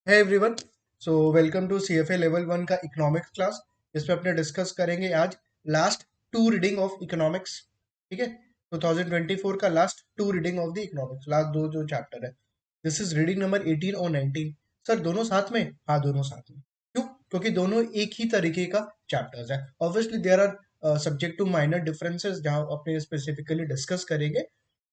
है everyone. So welcome to CFA level 1 का economics class. इसमें अपने डिस्कस करेंगे आज last two reading of economics. ठीक है, 2024 का last two reading of the economics, last दो जो चैप्टर है। दिस इज रीडिंग नंबर 18 और 19। सर दोनों साथ में? हाँ दोनों साथ में। क्यों? क्योंकि दोनों एक ही तरीके का चैप्टर्स है। Obviously there are subject to minor differences जहाँ अपने स्पेसिफिकली डिस्कस करेंगे,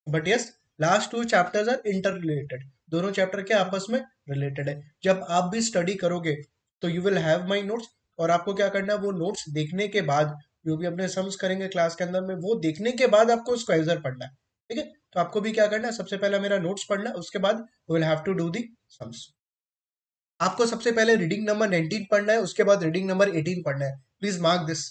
but yes last two chapters are inter related. दोनों चैप्टर के आपस में रिलेटेड है। जब आप भी स्टडी करोगे तो you will have my notes, और आपको क्या करना है, वो नोट्स देखने के बाद जो भी अपने सम्स करेंगे क्लास के अंदर में, वो देखने के बाद आपको स्क्वाइजर पढ़ना है। ठीक है, तो आपको भी क्या करना है, सबसे पहले मेरा नोट्स पढ़ना है, उसके बाद will have to do the sums. आपको सबसे पहले रीडिंग नंबर 19 पढ़ना है, उसके बाद रीडिंग नंबर 18 पढ़ना है। Please mark this.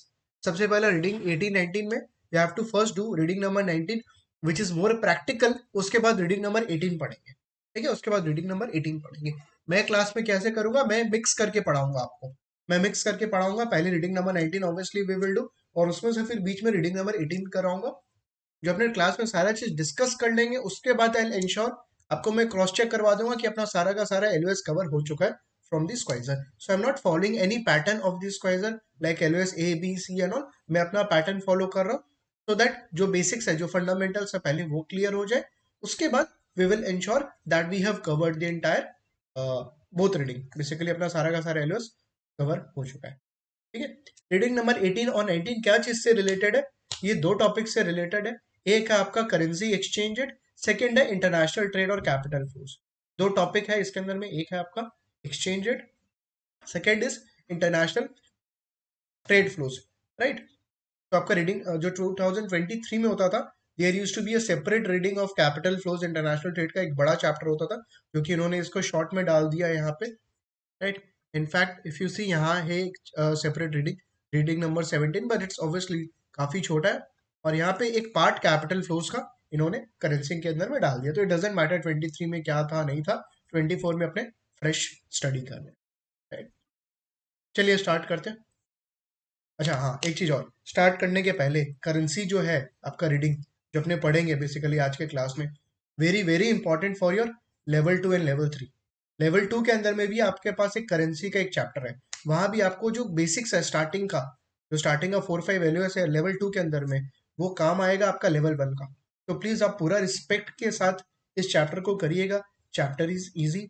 सबसे पहले रीडिंग 18 19 में you have to first do reading number 19 which is more practical. उसके बाद रीडिंग नंबर 18 पढ़ेंगे। ठीक है, उसके बाद रीडिंग नंबर 18 पढ़ेंगे। मैं क्लास में कैसे करूंगा, मैं मिक्स करके पढ़ाऊंगा आपको। मैं मिक्स करके पढ़ाऊंगा। पहले reading number 19 obviously we will do, और उसमें से फिर बीच में रीडिंग नंबर 18 कराऊंगा। जो अपने क्लास में सारा चीज डिस्कस कर लेंगे, उसके बाद आई इंश्योर आपको मैं क्रॉस चेक करवा दूंगा कि अपना सारा का सारा एलओएस कवर हो चुका है from the Schweser. So I am not following any pattern of the Schweser like LOS A B C and all. मैं अपना पैटर्न फॉलो कर रहा हूँ, सो दैट जो बेसिक्स है, जो फंडामेंटल्स है, पहले वो क्लियर हो जाए। उसके बाद we will ensure that we have covered the entire both reading. Basically अपना सारा का सारा एलओएस कवर हो चुका है। ठीक है, रीडिंग नंबर 18 और 19 क्या चीज से रिलेटेड है? ये दो टॉपिक से रिलेटेड है। एक है आपका करेंसी एक्सचेंज रेट, सेकेंड है इंटरनेशनल ट्रेड और कैपिटल फ्लोज। दो टॉपिक है इसके अंदर में। एक है आपका exchange rate, second is international trade flows. Right. तो आपका रीडिंग जो 2023 में होता था, there used to be a separate reading of capital flows. International trade का एक बड़ा चैप्टर होता था, जो कि इन्होंने इसको शॉर्ट में डाल दिया यहाँ पे। Right. In fact if you see, यहाँ है एक separate reading, reading number 17, but it's obviously काफी छोटा है। और यहाँ पे एक पार्ट कैपिटल फ्लोज का इन्होंने करेंसी के अंदर में डाल दिया। तो इट डजेंट मैटर 23 में क्या था नहीं था, 24 में अपने फ्रेश स्टडी करने। राइट, चलिए स्टार्ट करते हैं। अच्छा हाँ, एक चीज और, स्टार्ट करने के पहले करेंसी जो है आपका रीडिंग जो अपने पढ़ेंगे बेसिकली आज के क्लास में, very very important for your level 2 and level 3। Level 2 के अंदर में भी आपके पास एक करेंसी का एक चैप्टर है। वहां भी आपको जो बेसिक्स है स्टार्टिंग का, जो स्टार्टिंग का 4-5 वैल्यूज है लेवल 2 के अंदर में, वो काम आएगा आपका लेवल 1 का। तो प्लीज आप पूरा रिस्पेक्ट के साथ इस चैप्टर को करिएगा। Chapter is easy,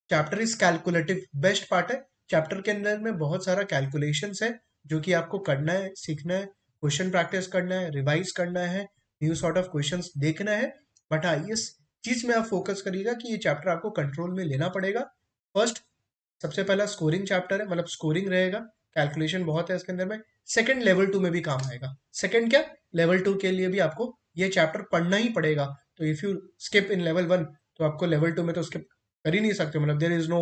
chapter is calculative. Best part है, चैप्टर के अंदर में बहुत सारा कैलकुलेशंस है जो कि आपको करना है, सीखना है, क्वेश्चन प्रैक्टिस करना है, रिवाइज करना है, न्यू सॉर्ट ऑफ क्वेश्चंस देखना है। बट हाँ, इस चीज में आप फोकस करिएगा कि ये चैप्टर आपको कंट्रोल में लेना पड़ेगा। फर्स्ट, सबसे पहला स्कोरिंग चैप्टर है, मतलब स्कोरिंग रहेगा, कैलकुलेशन बहुत है इसके अंदर में। सेकंड, लेवल 2 में भी काम आएगा। सेकंड क्या, लेवल 2 के लिए भी आपको ये चैप्टर पढ़ना ही पड़ेगा। तो if you skip in level 1, तो आपको लेवल 2 में तो स्किप कर ही नहीं सकते, मतलब देयर इज नो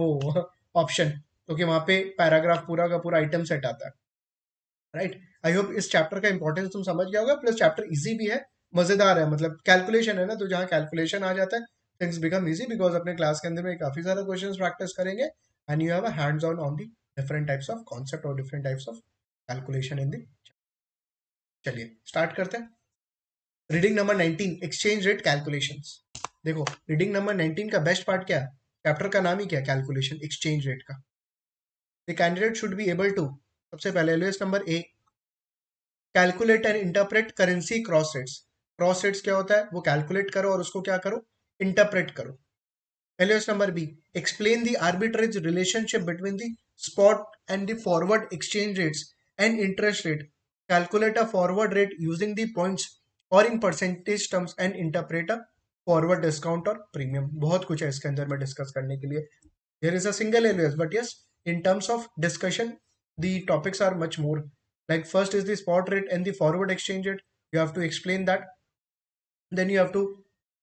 ऑप्शन, क्योंकि वहां पे पैराग्राफ पूरा का पूरा आइटम सेट आता है। राइट। आई होप इस चैप्टर का इंपॉर्टेंस तुम समझ गया होगा। प्लस चैप्टर इजी भी है, मजेदार है, मतलब कैलकुलेशन है ना, तो जहाँ कैलकुलेशन आ जाता है थिंग्स बिकम इजी, बिकॉज अपने क्लास के अंदर में काफी सारे क्वेश्चंस प्रैक्टिस करेंगे and you have a hands on the different types of concept और different types of calculation in the. चलिए स्टार्ट करते हैं। Reading number 19, exchange rate calculations. देखो, रीडिंग नंबर 19 का बेस्ट पार्ट क्या है? चैप्टर का नाम ही क्या है? कैलकुलेशन, एक्सचेंज रेट का। The candidate should be able to, सबसे पहले LOS number A, calculate and interpret currency cross rates. Cross rates क्या होता है, वो कैलकुलेट करो और उसको क्या करो, इंटरप्रेट करो। LOS number B, explain the arbitrage relationship between the spot and the forward exchange rates and interest rate. Calculate a forward rate using the points और in percentage terms and interpret a forward discount और premium. बहुत कुछ है इसके अंदर में discuss करने के लिए। There is a single alias, but yes, in terms of discussion, the topics are much more. Like first is the spot rate and the forward exchange rate. You have to explain that. Then you have to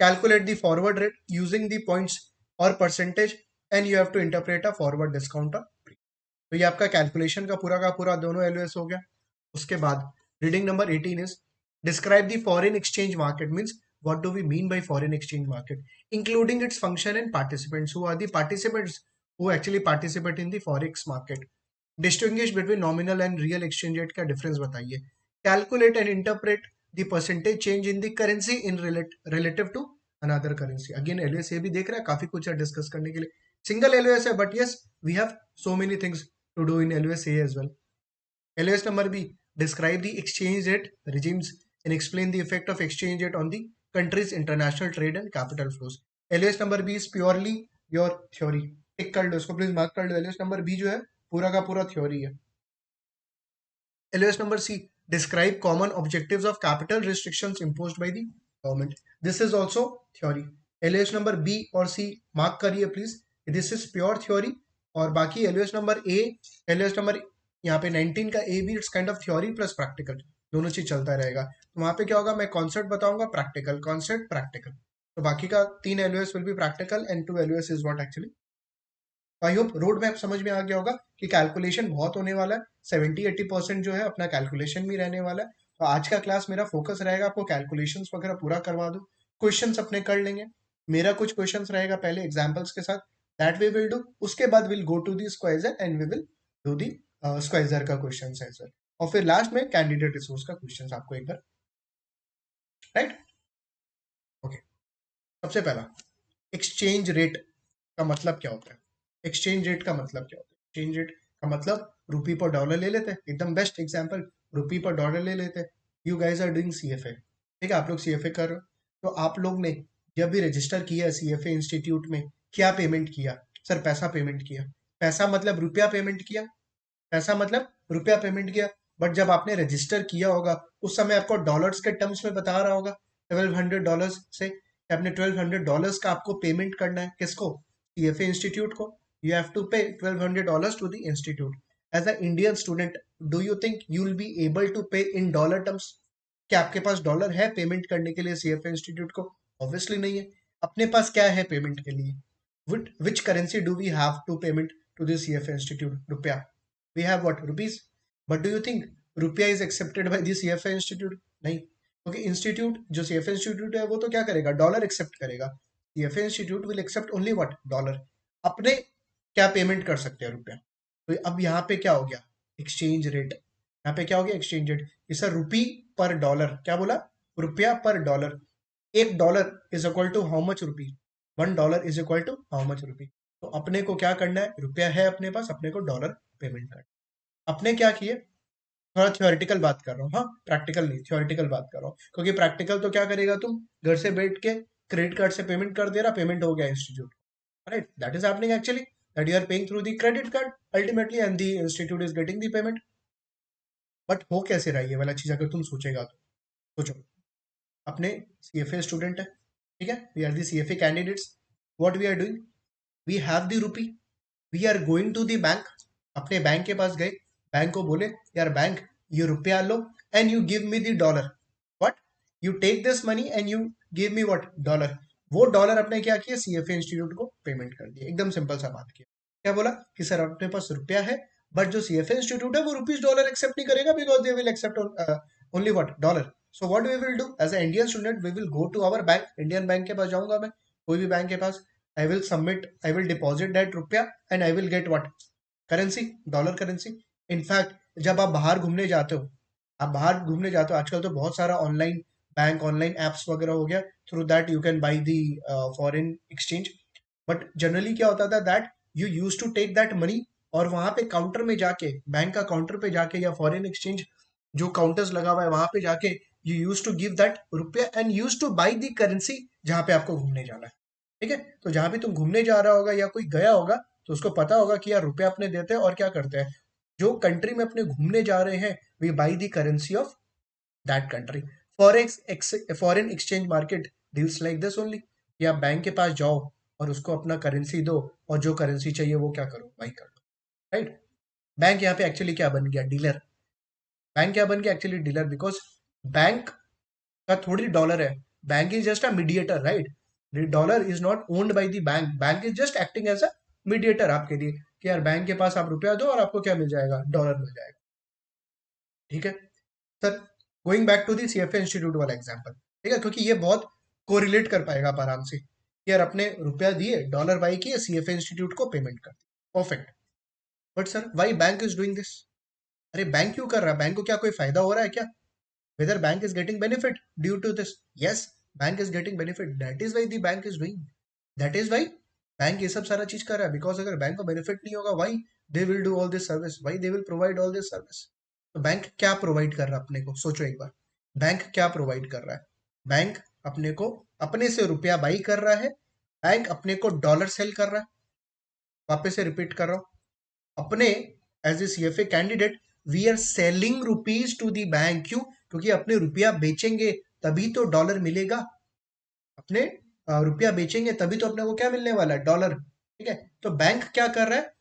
calculate the forward rate using the points or percentage, and you have to interpret a forward discount or premium. तो ये आपका calculation का पूरा दोनों LOS हो गया। उसके बाद reading number 18 is describe the foreign exchange market. Means what do we mean by foreign exchange market, including its function and participants. Who are the participants who actually participate in the forex market. Distinguish between nominal and real exchange rate का difference बताइए। Calculate and interpret the percentage change in the currency in relative to another currency. Again LS ये भी देख रहा है, काफी कुछ है डिस्कस करने के लिए। सिंगल LOS है, but yes we have so many things to do in LOS A as well. LOS number B, describe the exchange rate regimes and explain the effect of exchange rate on the country's international trade and capital flows. LOS number B is purely your theory. टिक कर लो इसको, please mark कर लो. LOS number B जो है पूरा का पूरा theory है. LOS number C, describe common objectives of capital restrictions imposed by the government. This is also theory. LOS number B और C मार्क करिए please. This is pure theory. और बाकी LOS number A, LOS number यहाँ पे 19 का A भी it's kind of theory plus practical, दोनों चीज चलता रहेगा. तो वहां पे क्या होगा, मैं कॉन्सेप्ट बताऊंगा, प्रैक्टिकल कॉन्सेप्ट प्रैक्टिकल. तो बाकी का 3 LOS will be practical and 2 LOS is what actually. I hope road map समझ में आ गया होगा कि कैलकुलेशन बहुत होने वाला है. 70-80% जो है अपना कैलकुलेशन में रहने वाला है. तो आज का क्लास मेरा फोकस रहेगा आपको कैलकुलेशंस वगैरह पूरा करवा दूं. क्वेश्चंस अपने कर लेंगे. मेरा कुछ क्वेश्चंस रहेगा पहले एग्जांपल्स के साथ, दैट वी विल डू. उसके बाद will go to the Schweser and we will do the Schweser का क्वेश्चन एज वेल. और फिर लास्ट में कैंडिडेट रिसोर्स का क्वेश्चन आपको एक बार. Right, okay. सबसे पहला, एक्सचेंज रेट का मतलब क्या होता है? एक्सचेंज रेट का मतलब क्या होता है? एक्सचेंज रेट का मतलब रुपी पर डॉलर ले लेते हैं. एकदम बेस्ट एग्जांपल, रुपी पर डॉलर ले लेते हैं. You guys are doing CFA, ठीक है, आप लोग CFA कर रहे हो. तो आप लोग ने जब भी रजिस्टर किया CFA इंस्टीट्यूट में, क्या पेमेंट किया? सर पैसा पेमेंट किया. पैसा मतलब रुपया पेमेंट किया. पैसा मतलब रुपया पेमेंट किया. बट जब आपने रजिस्टर किया होगा उस समय आपको डॉलर्स के टर्म्स में बता रहा होगा $1200 से. आपने $1200 का आपको पेमेंट करना है. किसको? CFA इंस्टीट्यूट को. You have to pay $1200 to the institute. As an Indian student, do you think you will be able to pay in dollar terms? क्या आपके पास डॉलर है पेमेंट करने के लिए CFA इंस्टीट्यूट को? ऑब्वियसली नहीं है. अपने पास क्या है पेमेंट के लिए? Which currency do we have to payment to the CFA institute? रुपया. We have what? Rupees. But do you think रुपया is accepted by the CFA institute? नहीं. क्योंकि इंस्टीट्यूट जो CFA इंस्टीट्यूट है वो तो क्या करेगा? डॉलर एक्सेप्ट करेगा. CFA institute will accept only what? Dollar. अपने क्या पेमेंट कर सकते हैं? रुपया. तो अब यहाँ पे क्या हो गया? Exchange rate. यहाँ पे क्या हो गया? Exchange rate. सर रुपी पर डॉलर, क्या बोला? रुपया पर dollar. $1 is equal to how much rupee? $1 is equal to how much rupee? तो अपने को क्या करना है? रुपया है अपने पास, अपने को डॉलर पेमेंट करना. अपने क्या किए? थोड़ा थ्योरेटिकल बात कर रहा हूँ, हाँ, प्रैक्टिकल नहीं, थ्योरेटिकल बात कर रहा हूँ. क्योंकि प्रैक्टिकल तो क्या करेगा, तुम घर से बैठ के क्रेडिट कार्ड से पेमेंट कर दे रहा, पेमेंट हो गया institute. Right, that is happening actually, that you are paying through the credit card ultimately and the institute is getting the payment. But हो कैसे रहा है ये वाला चीज? अगर तुम सोचेगा तो सोचो, अपने CFA स्टूडेंट है, ठीक है, we are the CFA candidates. What we are doing? We have the rupee, we are going to the bank. अपने बैंक के पास गए, बैंक को बोले यार बैंक ये रुपया लो and you give me the dollar. What? You take this money and you give me what? Dollar. वो डॉलर अपने क्या किया? CFA इंस्टीट्यूट को पेमेंट कर दिया. एकदम सिंपल सा बात किया. क्या बोला कि सर अपने पास रुपया है, बट जो CFA इंस्टीट्यूट है वो रुपीज डॉलर एक्सेप्ट नहीं करेगा, because they will accept only what? Dollar. So what we will do as a Indian student? We will go to our bank. Indian bank के पास जाऊंगा मैं, कोई भी बैंक के पास. I will submit, I will deposit that रुपया and I will get what? Currency, dollar currency. In fact जब आप बाहर घूमने जाते हो, आप बाहर घूमने जाते हो, आजकल तो बहुत सारा ऑनलाइन बैंक, ऑनलाइन एप्स वगैरह हो गया, through that you can buy the foreign exchange. But generally क्या होता था, that you use to take that money और वहां पे काउंटर में जाके, बैंक का काउंटर पे जाके या फॉरेन एक्सचेंज जो काउंटर्स लगा हुआ है वहां पे जाके you use to give that रुपया and use to buy the currency जहां पे आपको घूमने जाना है. ठीक है, तो जहां भी तुम घूमने जा रहा होगा या कोई गया होगा तो उसको पता होगा कि यार रुपया अपने देते हैं और क्या करते हैं, जो कंट्री में अपने घूमने जा रहे हैं we buy the currency of that country. Foreign exchange market deals like this only. या बैंक के पास जाओ और उसको अपना करेंसी दो और जो करेंसी चाहिए वो क्या करो, बाई कर दो. राइट. बैंक यहाँ पे एक्चुअली क्या बन गया? डीलर. बैंक क्या बन गया? Actually dealer. बिकॉज बैंक का थोड़ी डॉलर है, bank is just a mediator. Right, dollar is not owned by the bank, bank is just acting as a mediator आपके लिए कि यार बैंक के पास आप रुपया दो और आपको क्या मिल जाएगा? डॉलर मिल जाएगा. ठीक है sir, going back to the CFA institute वाला एग्जांपल, ठीक है, क्योंकि ये बहुत कोरिलेट कर पाएगा आप आराम से. यार अपने रुपया दिए, डॉलर बाई किए, CFA इंस्टीट्यूट को पेमेंट कर दी, perfect. But sir why bank is doing this? अरे बैंक क्यों कर रहा है? बैंक को क्या कोई फायदा हो रहा है क्या? Whether bank is getting benefit due to this? Yes, bank is getting benefit. That is why the bank is doing. That is why bank ये सब सारा चीज कर रहा है बिकॉज अगर बैंक को बेनिफिट नहीं होगा why they will do all this service, why they will provide all this service. तो बैंक क्या प्रोवाइड कर रहा है अपने को, सोचो एक बार। बैंक क्या प्रोवाइड कर रहा है? बैंक अपने को अपने से रुपया बाई कर रहा है, बैंक अपने को डॉलर सेल कर रहा है। वापस से रिपीट कर रहा हूं, अपने as a CFA candidate we are selling rupees to the bank. क्यों? क्योंकि अपने रुपया बेचेंगे तभी तो डॉलर मिलेगा। अपने रुपया बेचेंगे तभी तो अपने को क्या मिलने वाला है? डॉलर। ठीक है, तो बैंक क्या कर रहा है?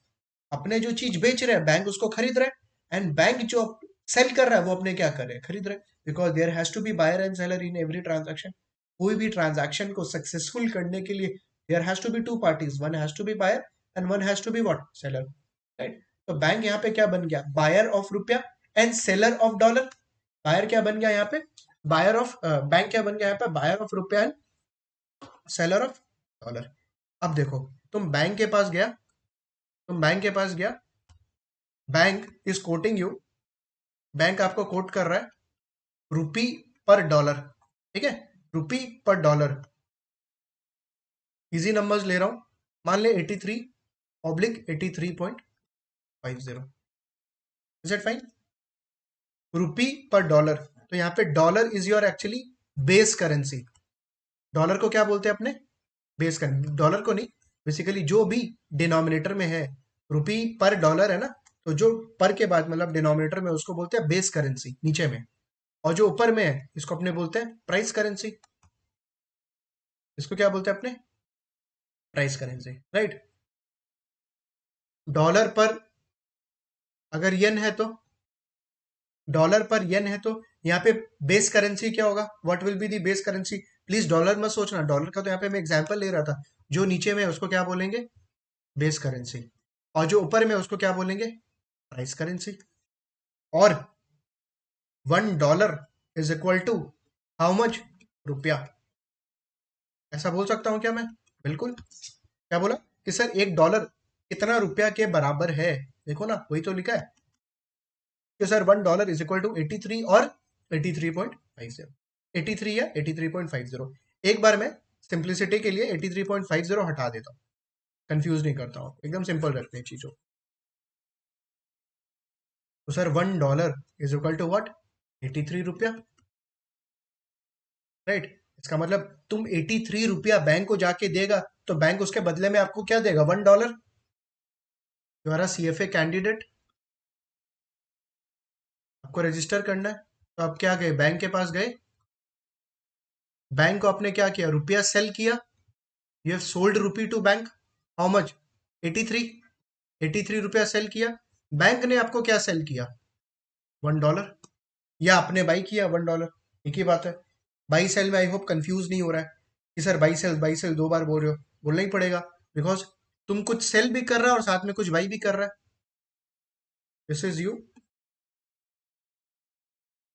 अपने जो चीज बेच रहे हैं बैंक उसको खरीद रहा है, एंड बैंक जो सेल कर रहा है वो अपने क्या कर रहे हैं? खरीद रहे हैं। Because there has to be buyer and seller in every transaction. कोई भी ट्रांजैक्शन को सक्सेसफुल करने के लिए there has to be two parties, one has to be buyer and one has to be what? Seller. Right? तो bank यहाँ पे क्या बन गया? बायर ऑफ रुपया and seller of dollar. Buyer क्या बन गया यहाँ पे? बायर ऑफ बैंक क्या बन गया यहाँ पे? बायर ऑफ रुपया एंड सेलर ऑफ डॉलर। अब देखो, तुम बैंक के पास गया, bank is coating you, bank आपको कोट कर रहा है रुपी पर डॉलर। ठीक है, रुपी पर डॉलर। इजी नंबर्स ले रहा हूं, मान ले 83/83.50। Is it fine? रुपी पर डॉलर। तो यहाँ पे dollar is your actually base currency. Dollar को क्या बोलते हैं अपने? Base currency. डॉलर को नहीं, बेसिकली जो भी डिनोमिनेटर में है, रुपी पर डॉलर है ना, तो जो पर के बाद मतलब डिनोमिनेटर में उसको बोलते हैं बेस करेंसी नीचे में, और जो ऊपर में है इसको अपने बोलते हैं प्राइस करेंसी। इसको क्या बोलते हैं अपने? Price currency. राइट? डॉलर पर अगर येन है तो, डॉलर पर येन है तो यहाँ पे बेस करेंसी क्या होगा? What will be the base currency? Please dollar मत सोचना, डॉलर का तो यहाँ पे मैं एग्जांपल ले रहा था। जो नीचे में है उसको क्या बोलेंगे? Base currency. और जो ऊपर में है उसको क्या बोलेंगे? Price currency. और $1 is equal to how much? रुपया। ऐसा बोल सकता हूं क्या मैं? बिल्कुल। क्या बोला कि सर $1 कितना रुपया के बराबर है? देखो ना, वही तो लिखा है कि सर $1 इज इक्वल टू 83 और 83.50। 83 या 83.50। एक बार मैं सिंप्लिसिटी के लिए 83.50 हटा देता हूँ, कंफ्यूज नहीं करता हूँ, एकदम सिंपल रखते हैं चीजों। तो sir $1 is equal to what? 83 रुपया। राइट? इसका मतलब तुम 83 रुपया बैंक को जाके देगा तो बैंक उसके बदले में आपको क्या देगा? $1। यू आर सीएफए कैंडिडेट, आपको रजिस्टर करना है। तो आप क्या गए? बैंक के पास गए, बैंक को आपने क्या किया? रुपया सेल किया। You have sold rupee to bank. How much? 83। 83 रुपया सेल किया। बैंक ने आपको क्या सेल किया? $1। या आपने बाई किया $1। एक ही बात है। बाई सेल में आई होप कंफ्यूज नहीं हो रहा है कि सर बाई सेल दो बार बोल रहे हो। बोलना ही पड़ेगा बिकॉज तुम कुछ सेल भी कर रहा है और साथ में कुछ बाई भी कर रहा है। This is you,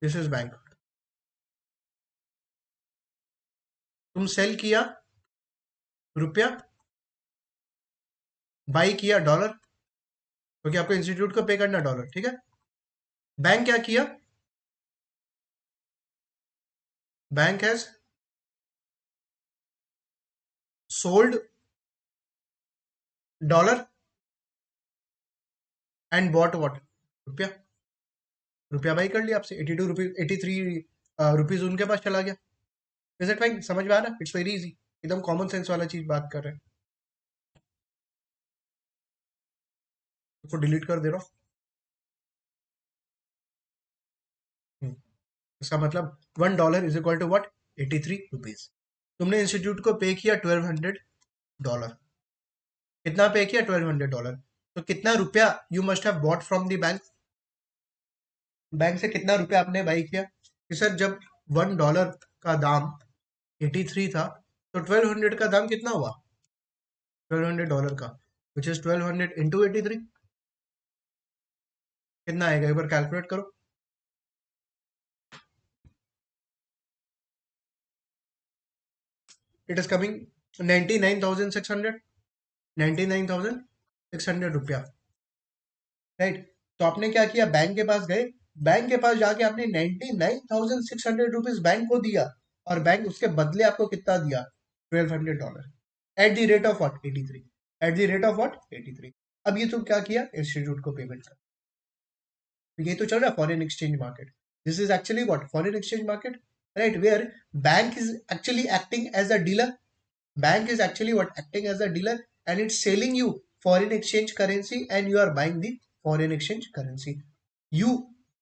this is bank. तुम सेल किया रुपया, बाई किया $, क्योंकि आपको इंस्टीट्यूट को पे करना $। ठीक है, बैंक क्या किया? Bank has sold $, and bought what? रुपया। रुपया बाई कर लिया आपसे, 82 रुपीज, 83 रुपीज उनके पास चला गया। Is it fine? समझ में आ रहा? इट्स वेरी इजी, एकदम कॉमन सेंस वाला चीज बात कर रहे हैं। इसको डिलीट कर दे रहा हूँ। इसका मतलब $1 is equal to what? 83 rupees. तुमने इंस्टीट्यूट को पे किया $1200। कितना पे किया? $1200। तो कितना रुपया you must have bought from the bank? Bank से कितना रुपया आपने बाई किया? कि सर जब $1 का दाम 83 था तो 1200 का दाम कितना हुआ? $1200 का, विच इज 1200 इंटू 83। कितना आएगा? एक बार कैलकुलेट करो। It is coming 99,600। 99,600 रुपया। राइट? तो आपने क्या किया? बैंक के पास गए, बैंक के पास जाके आपने 99,600 रुपीज बैंक को दिया, और बैंक उसके बदले आपको कितना दिया? $1200 eight the rate of what? 83। Eight the rate of what 83। अब ये तो क्या किया, इंस्टीट्यूट को पेमेंट कर, ये तो चल रहा है foreign exchange market. This is actually what foreign exchange market, right, where bank is actually acting as a dealer. Bank is actually what acting as a dealer, and it's selling you foreign exchange currency and you are buying the foreign exchange currency. You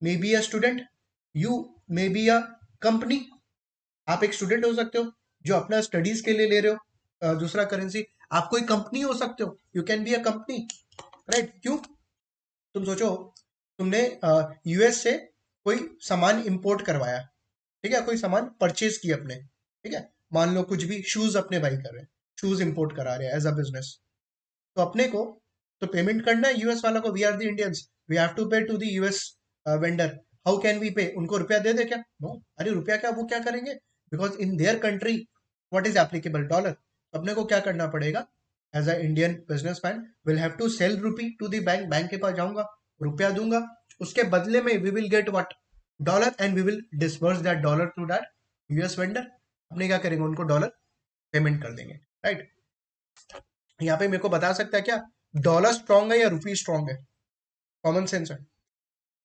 may be a student, you may be a company। आप एक student हो सकते हो जो अपना studies के लिए ले रहे हो दूसरा करेंसी। आप कोई कंपनी हो सकते हो, you can be a company, right. क्यों, तुम सोचो, तुमने यूएस से कोई सामान इंपोर्ट करवाया, ठीक है, कोई सामान परचेज किया अपने, ठीक है, मान लो कुछ भी शूज अपने बाई कर रहे हैं, शूज इंपोर्ट करा रहे हैं एज अ बिजनेस, तो अपने को तो पेमेंट करना है यूएस वाला को। We are the Indians, we have to pay to the US vendor. How can we pay, उनको रुपया दे दे क्या? नो, अरे रुपया क्या, वो क्या करेंगे, because in their country what is applicable, dollar. अपने को क्या करना पड़ेगा, as a Indian businessman will have to sell rupee to the bank, bank के पास जाऊंगा, रुपया दूंगा, उसके बदले में we will get what, dollar, and we will disburse that dollar to that US vendor. अपने क्या करेंगे, उनको डॉलर पेमेंट कर देंगे, राइट। यहाँ पे मेरे को बता सकता है क्या, डॉलर स्ट्रांग है या रुपी स्ट्रांग है? कॉमन सेंस है,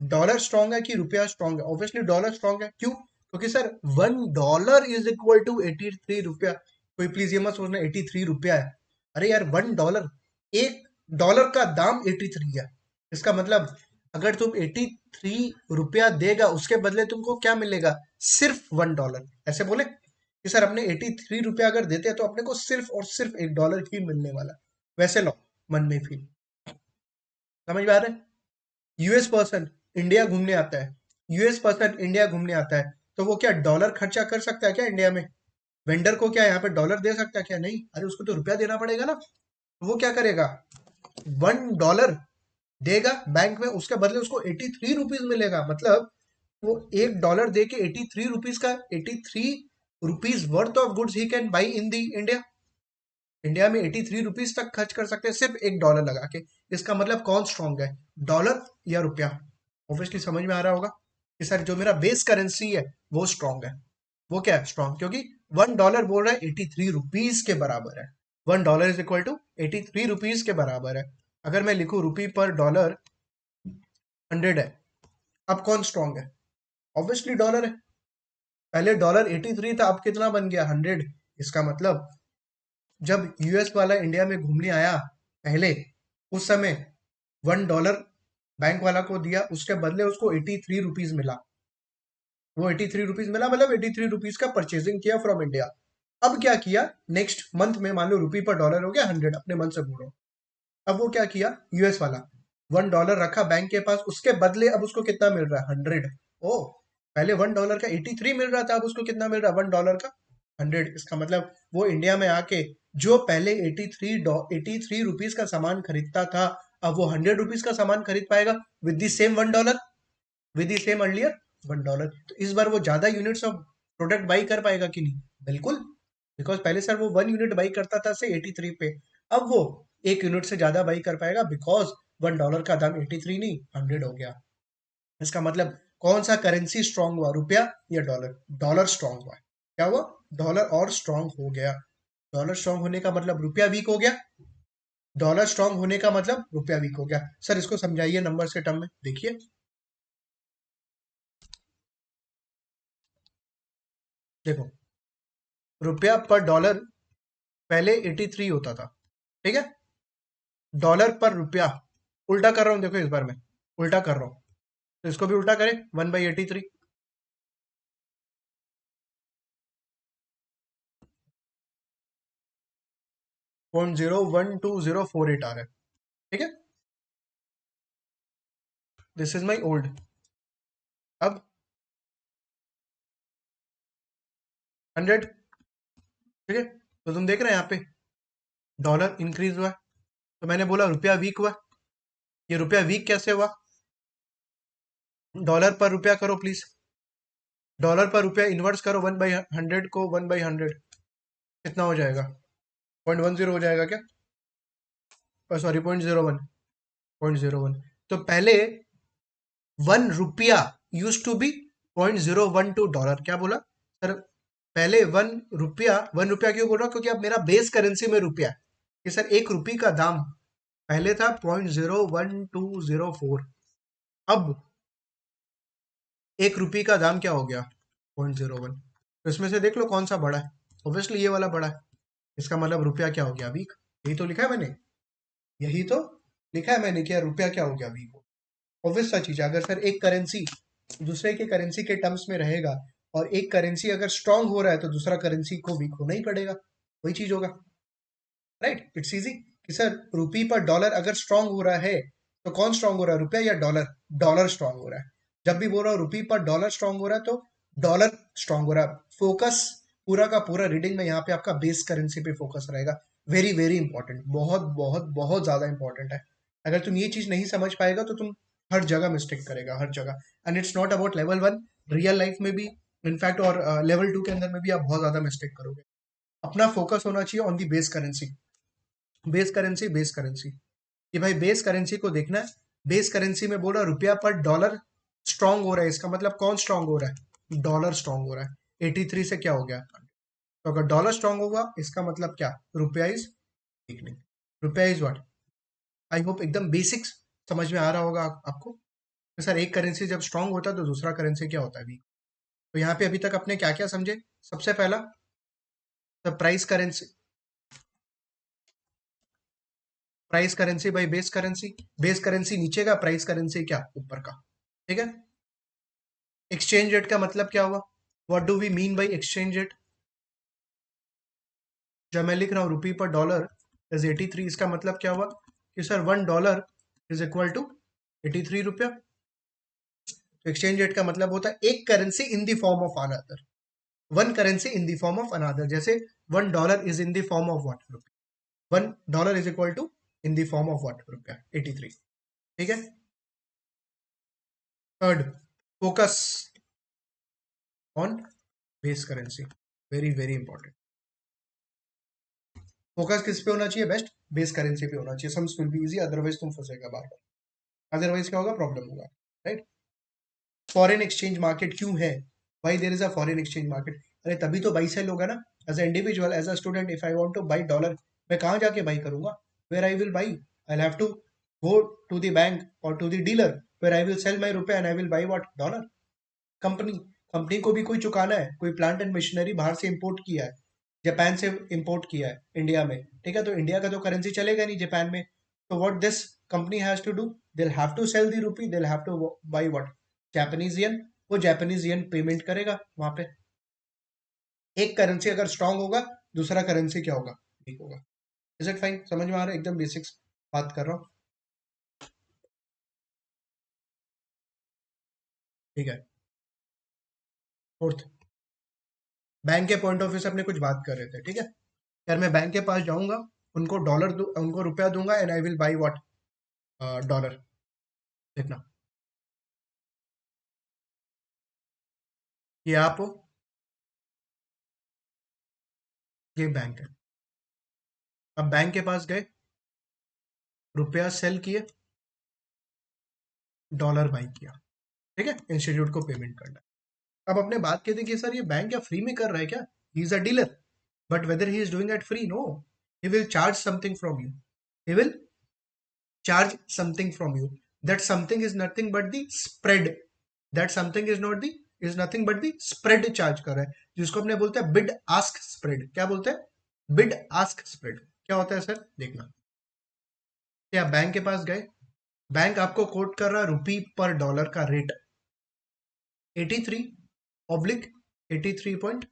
डॉलर स्ट्रांग है कि रुपया स्ट्रांग है? ऑब्वियसली डॉलर स्ट्रांग है। क्यों? क्योंकि सर $1 इज इक्वल टू 83 रुपया। कोई प्लीज ये मत सोचना 83 रुपया है, अरे यार $1, एक डॉलर का दाम 83 है। इसका मतलब अगर तुम 83 रुपया देगा, उसके बदले तुमको क्या मिलेगा, सिर्फ $1। ऐसे बोले कि सर अपने 83 रुपया अगर देते हैं तो अपने को सिर्फ और सिर्फ $1 ही मिलने वाला। वैसे लो मन में फील, समझ में आ रहा है? यूएस पर्सन इंडिया घूमने आता है, यूएस पर्सन इंडिया घूमने आता है, तो वो क्या डॉलर खर्चा कर सकता है क्या इंडिया में? वेंडर को क्या यहाँ पे डॉलर दे सकता है क्या? नहीं, अरे उसको तो रुपया देना पड़ेगा ना। तो वो क्या करेगा, $1 देगा बैंक में, उसके बदले उसको 83 रुपीज मिलेगा। मतलब वो $1 दे के 83 रुपीज का 83 rupees worth of goods he can buy in the India. India में 83 रुपीज तक खर्च कर सकते हैं सिर्फ $1 लगा के। इसका मतलब कौन स्ट्रांग है, डॉलर या रुपया? ऑब्वियसली समझ में आ रहा होगा कि सर जो मेरा बेस करेंसी है वो स्ट्रांग है। वो क्या है स्ट्रांग, क्योंकि $1 बोल रहा है 83 रुपीज के बराबर है। $1 इज इक्वल टू 83 रुपीज के बराबर है। अगर मैं लिखूं रुपी पर डॉलर 100 है, अब कौन स्ट्रांग है? ऑब्वियसली डॉलर है। पहले डॉलर 83 था, अब कितना बन गया, 100। इसका मतलब जब यूएस वाला इंडिया में घूमने आया पहले, उस समय $1 बैंक वाला को दिया, उसके बदले उसको 83 रुपीज मिला। वो 83 रुपीज मिला, मतलब 83 रुपीज का परचेजिंग किया फ्रॉम इंडिया। अब क्या किया, नेक्स्ट मंथ में मान लो रुपी पर डॉलर हो गया 100, अपने मन से बोल रहा हूँ। अब वो क्या किया यूएस वाला, $1 रखा बैंक के पास, उसके बदले अब उसको कितना मिल रहा है, 100। ओ, पहले $1 का 83 मिल रहा था, अब उसको कितना मिल रहा है, $1 का 100। इसका मतलब वो इंडिया में आके जो पहले 83 रुपीज का सामान खरीदता था, अब वो 100 रुपीज का सामान खरीद पाएगा with the same $1, with the same earlier $1। तो इस बार वो ज्यादा यूनिट्स ऑफ प्रोडक्ट बाई कर पाएगा कि नहीं? बिल्कुल, बिकॉज पहले सर वो 1 यूनिट बाई करता था से 83 पे, अब वो 1 यूनिट से ज्यादा बाई कर पाएगा, बिकॉज $1 का दाम 83 नहीं 100 हो गया। इसका मतलब कौन सा करेंसी स्ट्रांग हुआ, रुपया या डॉलर? डॉलर स्ट्रांग हुआ। क्या हुआ, डॉलर और स्ट्रांग हो गया। डॉलर स्ट्रांग होने का मतलब रुपया वीक हो गया, डॉलर स्ट्रांग होने का मतलब रुपया वीक हो गया। सर इसको समझाइए नंबर से टर्म में, देखिए देखो, रुपया पर डॉलर पहले 83 होता था, ठीक है, डॉलर पर रुपया, उल्टा कर रहा हूं देखो, इस बार मैं उल्टा कर रहा हूं, तो इसको भी उल्टा करें, 1/83, 0.012048 आ रहा है, ठीक है, दिस इज माई ओल्ड। अब 100, ठीक है, तो तुम देख रहे हैं यहाँ पे डॉलर इंक्रीज हुआ है, तो मैंने बोला रुपया वीक हुआ। ये रुपया वीक कैसे हुआ, डॉलर पर रुपया करो प्लीज, डॉलर पर रुपया इन्वर्स करो, 1/100 को 1/100, कितना हो जाएगा, 0.10 हो जाएगा क्या, सॉरी 0.01, 0.01। तो पहले $1 यूज टू बी $0.012। क्या बोला सर, पहले 1 रुपया, 1 रुपया क्यों बोल रहा हूँ, क्योंकि अब मेरा बेस करेंसी में रुपया है, कि सर 1 रुपये का दाम पहले था 0.01204, अब 1 रुपये का दाम क्या हो गया 0.01। तो इसमें से देख लो कौन सा बड़ा है, ऑब्वियसली ये वाला बड़ा है। इसका मतलब रुपया क्या हो गया वीक, यही तो लिखा है मैंने, यही तो लिखा है मैंने कि रुपया क्या हो गया वीक। ऑब्वियस सा चीज है, अगर सर एक करेंसी दूसरे के करेंसी के टर्म्स में रहेगा और एक करेंसी अगर स्ट्रांग हो रहा है तो दूसरा करेंसी को वीक होना ही पड़ेगा, वही चीज होगा, राइट। इट्स इजी कि सर रुपी पर डॉलर अगर स्ट्रांग हो रहा है तो कौन स्ट्रांग हो रहा है, रुपया या डॉलर? डॉलर स्ट्रांग हो रहा है। जब भी बोल रहा हूँ रुपी पर डॉलर स्ट्रांग हो रहा है तो डॉलर स्ट्रांग हो रहा है। फोकस पूरा का पूरा रीडिंग में यहाँ पे आपका बेस करेंसी पे फोकस रहेगा। वेरी वेरी इंपॉर्टेंट, बहुत बहुत बहुत ज्यादा इंपॉर्टेंट है। अगर तुम ये चीज नहीं समझ पाएगा तो तुम हर जगह मिस्टेक करेगा, हर जगह। And it's not about level 1, real life में भी इनफैक्ट, और लेवल 2 के अंदर में भी आप बहुत ज्यादा मिस्टेक करोगे। अपना फोकस होना चाहिए on the base currency. Base currency, base currency, कि भाई बेस करेंसी को देखना है। बेस करेंसी में बोल रहा रुपया पर डॉलर स्ट्रांग हो रहा है, इसका मतलब कौन स्ट्रांग हो रहा है, डॉलर स्ट्रांग हो रहा है। 83 से क्या हो गया, तो अगर डॉलर स्ट्रांग होगा इसका मतलब क्या, रुपया इज वीकनिंग। रुपया इज व्हाट, आई होप एकदम बेसिक्स समझ में आ रहा होगा आपको। तो सर एक करेंसी जब स्ट्रांग होता है तो दूसरा करेंसी क्या होता है, वीक। तो यहाँ पे अभी तक अपने क्या क्या समझे, सबसे पहला price currency, price currency by base currency. Base currency नीचे का, प्राइस करेंसी क्या ऊपर का, ठीक है। एक्सचेंज रेट का मतलब क्या हुआ, what do we mean by exchange rate. जब मैं लिख रहा हूँ रुपी पर डॉलर इज 83, इसका मतलब क्या हुआ कि सर $1 इज इक्वल टू 83 रुपया। तो एक्सचेंज रेट का मतलब होता है एक currency in the form of another, one currency in the form of another. जैसे $1 is in the form of what, रुपया। $1 is equal to in the form of what, रुपया 83, ठीक है। Third, focus on base currency, very very important. Focus किस पे होना चाहिए, best base currency पे होना चाहिए। Sums will be easy, otherwise तुम फंसेगा बार बार, अदरवाइज क्या होगा, प्रॉब्लम होगा, राइट। फॉरेन एक्सचेंज मार्केट क्यों है, भाई there is a foreign exchange market, अरे तभी तो बाई सेल होगा ना। As a individual, as a student, if I want to buy dollar, मैं कहाँ जाके बाई करूंगा, where I will buy, I have to go to the bank और to the dealer, where I will sell my रुपया and I will buy what, dollar. Company, company को भी कोई चुकाना है, कोई प्लांट एंड मशीनरी बाहर से इंपोर्ट किया है, जापान से इंपोर्ट किया है इंडिया में, ठीक है। तो इंडिया का तो करेंसी चलेगा नहीं जापान में, तो what this company has to do, they have to sell the rupee, they have to buy what, Japanese yen. वो जापानीज येन पेमेंट करेगा वहां पे। एक करेंसी अगर स्ट्रांग होगा दूसरा करेंसी क्या होगा, वीक होगा। इज इट फाइन, समझ में आ रहा है, एकदम बेसिक्स बात कर रहा हूँ, ठीक है। फोर्थ, बैंक के पॉइंट ऑफ व्यू से अपने कुछ बात कर रहे थे, ठीक है। यार मैं बैंक के पास जाऊंगा, उनको डॉलर दू, उनको रुपया दूंगा and I will buy what, dollar. देखना, ये आप हो, ये बैंक है। अब बैंक के पास गए, रुपया सेल किए, डॉलर बाई किया, ठीक है, इंस्टीट्यूट को पेमेंट करना है। अब अपने बात कहते हैं कि सर ये बैंक क्या फ्री में कर रहा है क्या, he is a dealer, but whether he is doing it free, no, he will charge something from you, he will charge something from you, that something is nothing but the spread, that something is not the, is nothing but the spread charge कर रहा है, जिसको अपने बोलते हैं bid ask spread. क्या बोलते हैं, बिड आस्क स्प्रेड। क्या होता है सर, देखना, क्या बैंक के पास गए, बैंक आपको कोट कर रहा है रुपी पर डॉलर का रेट 83 ऑब्लिक 83.20,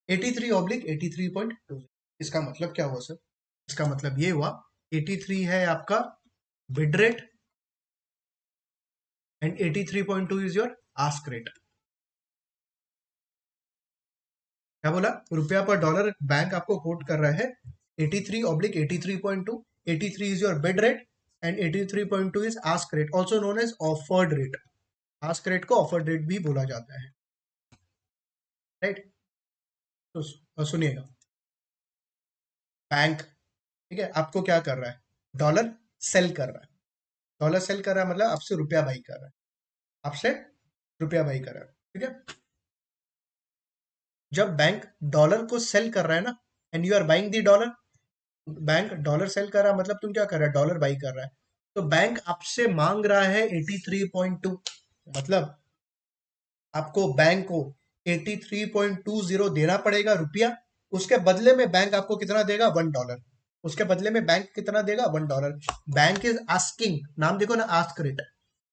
83/83.20। इसका मतलब क्या हुआ सर, इसका मतलब ये हुआ 83 है आपका bid rate and 83.2 is your ask rate. क्या बोला, रुपया पर डॉलर बैंक आपको कोट कर रहा है 83/83.2, 83 is your bid rate and 83.2 is ask rate, also known as offered rate. Ask rate को ऑफर्ड रेट भी बोला जाता है, राइट। तो सुनिएगा, बैंक, ठीक है, आपको क्या कर रहा है, डॉलर सेल कर रहा है, डॉलर सेल कर रहा है मतलब आपसे रुपया बाई कर रहा है, आपसे रुपया बाई कर रहा है, ठीक है। जब बैंक डॉलर को सेल कर रहा है ना, and you are buying the dollar. Bank dollar sell कर रहा है, मतलब तुम क्या कर रहा है, डॉलर बाई कर रहा है। तो बैंक आपसे मांग रहा है 83.2, मतलब आपको बैंक को 83.20 देना पड़ेगा रुपया। उसके बदले में बैंक आपको कितना देगा, $1। उसके बदले में बैंक कितना देगा, $1। बैंक इज आस्किंग, नाम देखो ना, आस्क रेट,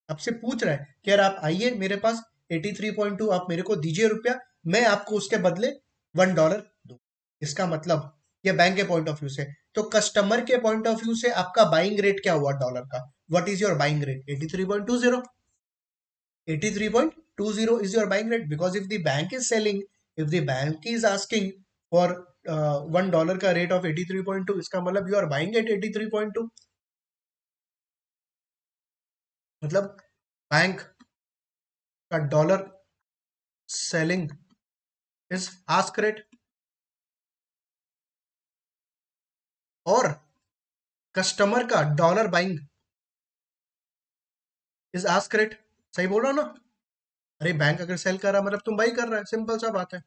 आपसे पूछ रहा है कि यार आप आइए मेरे पास, 83.2 आप मेरे को दीजिए रुपया, मैं आपको उसके बदले $1 दूं। इसका मतलब ये बैंक के पॉइंट ऑफ व्यू से। तो कस्टमर के पॉइंट ऑफ व्यू से आपका बाइंग रेट क्या हुआ डॉलर का, what is your buying rate, 83.20। 83.20 is your buying rate, because if the bank is selling, if the bank is asking for $1 का rate of 83.2, इसका मतलब यू आर बाइंग एट 83.2। मतलब bank का dollar selling is ask rate, और customer का dollar buying is ask rate. सही बोल रहा हूं ना? अरे बैंक अगर सेल कर रहा है मतलब तुम बाई कर रहा है, सिंपल सा बात है।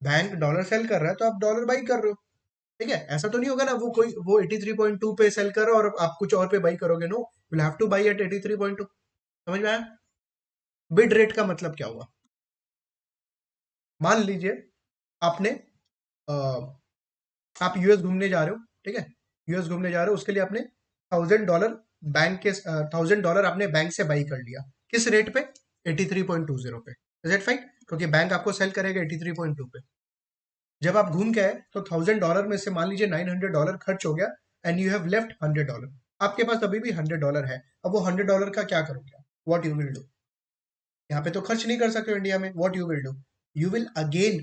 बैंक डॉलर सेल कर रहा है तो आप डॉलर बाई कर रहे हो। ठीक है, ऐसा तो नहीं होगा ना वो कोई वो 83.2 पे सेल कर रहा है और आप कुछ और पे बाई करोगे, no, will have to buy at 83.2। समझ में आया? बिड रेट का मतलब क्या हुआ, मान लीजिए आपने अ, आप यूएस घूमने जा रहे हो, ठीक है, यूएस घूमने जा रहे हो, उसके लिए आपने $1,000 बैंक के $1,000 आपने बैंक से बाई कर लिया, किस रेट पे, 83.20 पे। Is it fine? क्योंकि बैंक आपको सेल करेगा 83.2 पे। जब आप घूम के आए तो $1,000 में से मान लीजिए $900 खर्च हो गया, एंड यू हैव लेफ्ट $100। आपके पास अभी भी $100 है। अब वो $100 का क्या करोगे, व्हाट यू विल डू? यहाँ पे तो खर्च नहीं कर सकते हो इंडिया में, what you will do, you will again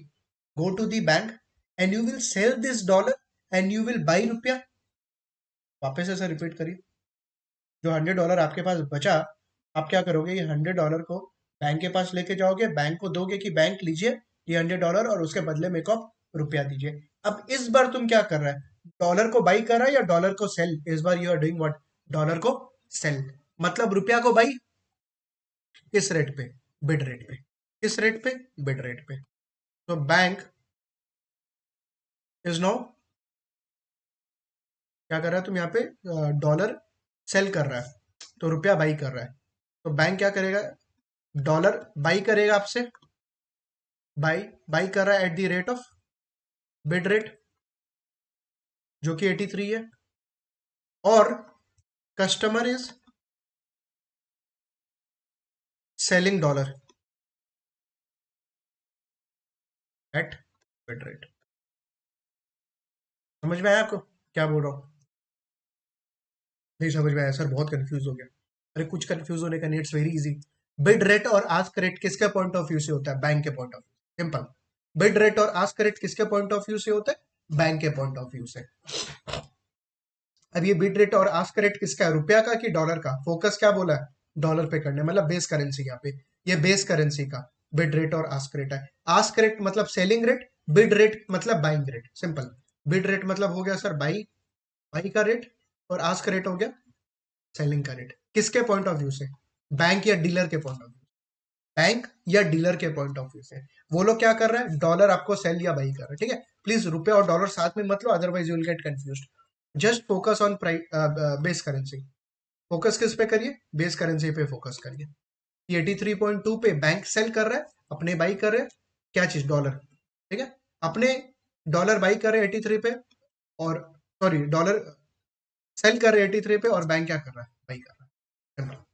go to the bank and you will sell this dollar and you will buy रुपया। वापस ऐसा रिपीट करिए, जो $100 आपके पास बचा, आप क्या करोगे, ये $100 को बैंक के पास लेके जाओगे, बैंक को दोगे कि बैंक लीजिए ये $100 और उसके बदले में को आप रुपया दीजिए। अब इस बार तुम क्या कर रहा है, डॉलर को बाई कर रहा है या डॉलर को सेल, इस बार you are doing what, dollar को सेल। मतलब रुपया को बाई किस रेट पे, बिड रेट पे। किस रेट पे, बिड रेट पे। तो बैंक इज नाउ क्या कर रहा है, तुम यहाँ पे डॉलर सेल कर रहा है तो रुपया बाई कर रहा है, तो बैंक क्या करेगा, डॉलर बाई करेगा आपसे, बाई बाई कर रहा है at the rate of bid rate जो कि 83 है, और customer is selling dollar at bid rate. समझ में आया आपको क्या बोल रहा हूँ? नहीं समझ में आया सर, बहुत कंफ्यूज हो गया। अरे कुछ कंफ्यूज होने का नहीं, it's very easy. Bid rate और आस्क रेट किसके पॉइंट ऑफ व्यू से होता है, बैंक के point of view, simple. Bid rate और आस्क रेट किसके पॉइंट ऑफ व्यू से होता है, बैंक के पॉइंट ऑफ व्यू से। अब ये बिड रेट और आस्क रेट किसका है, रुपया का कि डॉलर का, फोकस क्या बोला है, डॉलर पे करने, मतलब बेस करेंसी यहाँ पे, ये बेस करेंसी का बिड रेट और आस्क रेट है। आस्क रेट मतलब सेलिंग रेट, बिड रेट मतलब buying rate, simple. Bid rate मतलब हो गया सर बाई, बाई का रेट, और आस्क रेट हो गया सेलिंग का रेट। किसके पॉइंट ऑफ व्यू से, बैंक या डीलर के पॉइंट ऑफ व्यू, बैंक या डीलर के पॉइंट ऑफ व्यू से। वो लोग क्या कर रहे हैं, डॉलर आपको सेल या बाई कर रहे हैं, ठीक है। प्लीज रुपए और डॉलर साथ में मत लो, otherwise you will get confuse. Just focus on base currency. Focus किस पे करिए, बेस करेंसी पे फोकस करिए। 83.2 पे बैंक सेल कर रहा है, अपने बाई कर रहे हैं क्या चीज, डॉलर, ठीक है। अपने डॉलर बाई कर रहे हैं 83 पे, और सॉरी डॉलर सेल कर रहे हैं 83 पे, और बैंक क्या कर रहा है, बाई कर रहा है।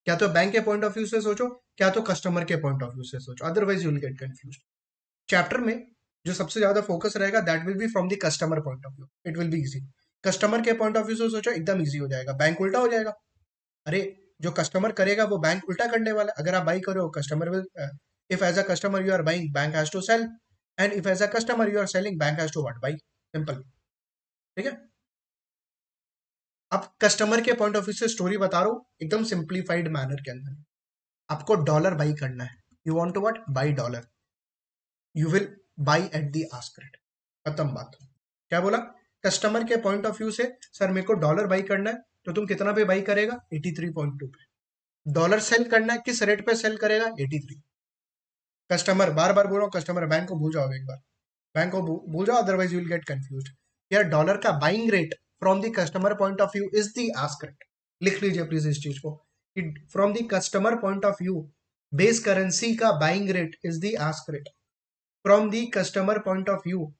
क्या तो बैंक के पॉइंट ऑफ व्यू से सोचो, क्या तो कस्टमर के पॉइंट ऑफ व्यू से सोचो, otherwise you will get confuse. Chapter में जो सबसे ज्यादा फोकस रहेगा that will be from the customer point of view, it will be easy. Customer के पॉइंट ऑफ व्यू से सोचो, एकदम इजी हो जाएगा, बैंक उल्टा हो जाएगा। अरे जो कस्टमर करेगा वो बैंक उल्टा करने वाला है। अगर आप बाई करो, customer will, if as a customer you are buying, bank has to sell, and if as a customer you are selling, bank has to what, buy, simple. ठीक है। अब कस्टमर के पॉइंट ऑफ व्यू से story बता रहा हूँ एकदम simplified manner के अंदर। आपको डॉलर बाई करना है, you want to what, buy dollar, you will buy at the ask rate, खत्म बात। क्या बोला, कस्टमर के पॉइंट ऑफ व्यू से, सर मेरे को डॉलर बाई करना है, तो तुम कितना पे बाई करेगा, 83.2 पे। डॉलर सेल करना है, किस रेट पे सेल करेगा, 83। कस्टमर, बार बार बोल रहा हूँ, कस्टमर बैंक को भूल जाओगे एक बार, बैंक को भूल जाओ, otherwise you will get confused. यार डॉलर का buying rate from the customer point of view is the ask rate. लिख लीजिए प्लीज इस चीज को, from the customer point of view base currency का buying rate is the ask rate. From the customer point of view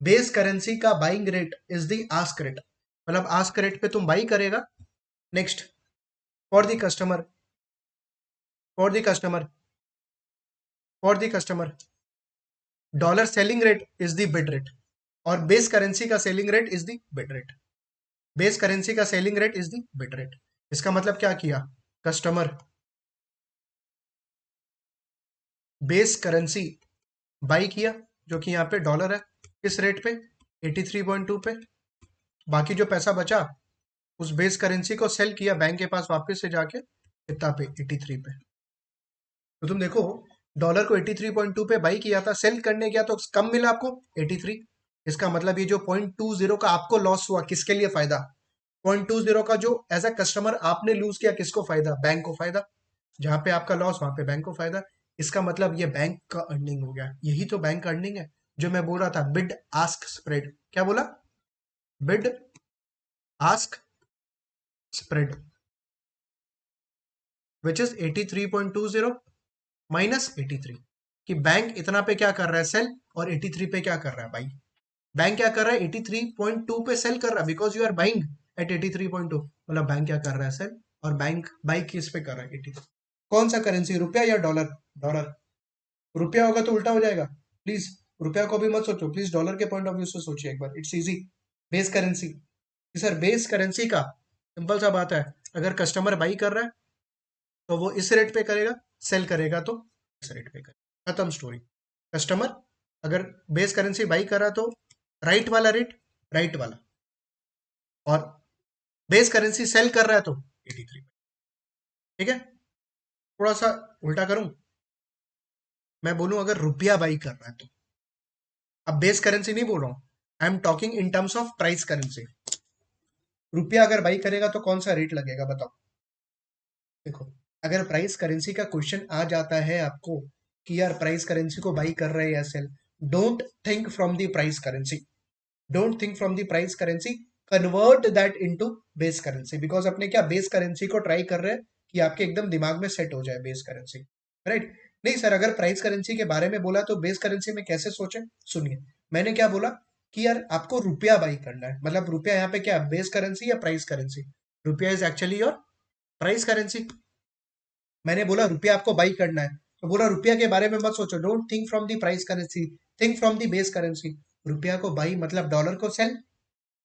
base currency का buying rate is the ask rate, मतलब ask rate पे तुम buy करेगा। Next, for the customer, for the customer, for the customer dollar selling rate is the bid rate, और base currency का selling rate is the bid rate. Base currency का selling rate is the bid rate. इसका मतलब क्या किया, customer base currency by किया, जो कि यहाँ पे डॉलर है, किस रेट पे, 83.2 पे। बाकी जो पैसा बचा उस बेस करेंसी को सेल किया बैंक के पास वापस से जाके, कितना पे, 83 पे। तो तुम देखो, डॉलर को 83.2 पे बाई किया था, सेल करने गया तो कम मिला आपको 83। इसका मतलब ये जो 0.20 का आपको लॉस हुआ, किसके लिए फायदा, 0.20 का जो एज अ कस्टमर आपने लूज किया, किसको फायदा, बैंक को फायदा। जहां पे आपका लॉस वहां पे बैंक को फायदा। इसका मतलब ये बैंक का अर्निंग हो गया। यही तो बैंक का अर्निंग है, जो मैं बोल रहा था, बिड आस्क स्प्रेड। क्या बोला, bid ask spread, which is 83.20 minus 83। कि बैंक इतना पे क्या कर रहा है, सेल, और 83 पे क्या कर रहा है, बाई। बैंक क्या कर रहा है, 83.2 पे सेल कर रहा है, because you are buying at 83.2, मतलब बैंक क्या कर रहा है, सेल, और बैंक बाई किस पे कर रहा है, 83। कौन सा करेंसी, रुपया या डॉलर, डॉलर। रुपया होगा तो उल्टा हो जाएगा, प्लीज रुपया को भी मत सोचो, प्लीज डॉलर के पॉइंट ऑफ व्यू से सोचिए एक बार, it's easy. Base currency, sir base currency का सिंपल सा बात है, अगर कस्टमर बाई कर रहा है तो वो इस रेट पे करेगा, सेल करेगा तो इस रेट पे करेगा, खत्म स्टोरी। कस्टमर अगर बेस करेंसी बाई कर रहा है तो राइट वाला रेट, राइट वाला, और बेस करेंसी सेल कर रहा है तो 83। ठीक है, थोड़ा सा उल्टा करूं, मैं बोलूं अगर रुपया बाई कर रहा है तो, अब बेस करेंसी नहीं बोल रहा हूं, I am talking in terms of price currency. रुपया अगर बाई करेगा तो कौन सा रेट लगेगा बताओ। देखो, अगर प्राइस करेंसी का क्वेश्चन आ जाता है आपको कि यार प्राइस करेंसी को बाई कर रहे हैं या sell, don't think from the price currency, don't think from the price currency, convert that into base currency. Because अपने क्या बेस करेंसी को ट्राई कर रहे हैं कि आपके एकदम दिमाग में सेट हो जाए बेस करेंसी, राइट। नहीं सर, अगर प्राइस करेंसी के बारे में बोला तो बेस करेंसी में कैसे सोचे, सुनिए, मैंने क्या बोला कि यार आपको रुपया बाई करना है, मतलब रुपया यहाँ पे क्या, बेस करेंसी या प्राइस करेंसी, रुपया is actually your price currency. मैंने बोला रुपया आपको बाई करना है, तो बोला रुपया के बारे में मत सोचो, don't think from the price currency, think from the base currency. रुपया को बाई मतलब डॉलर को सेल।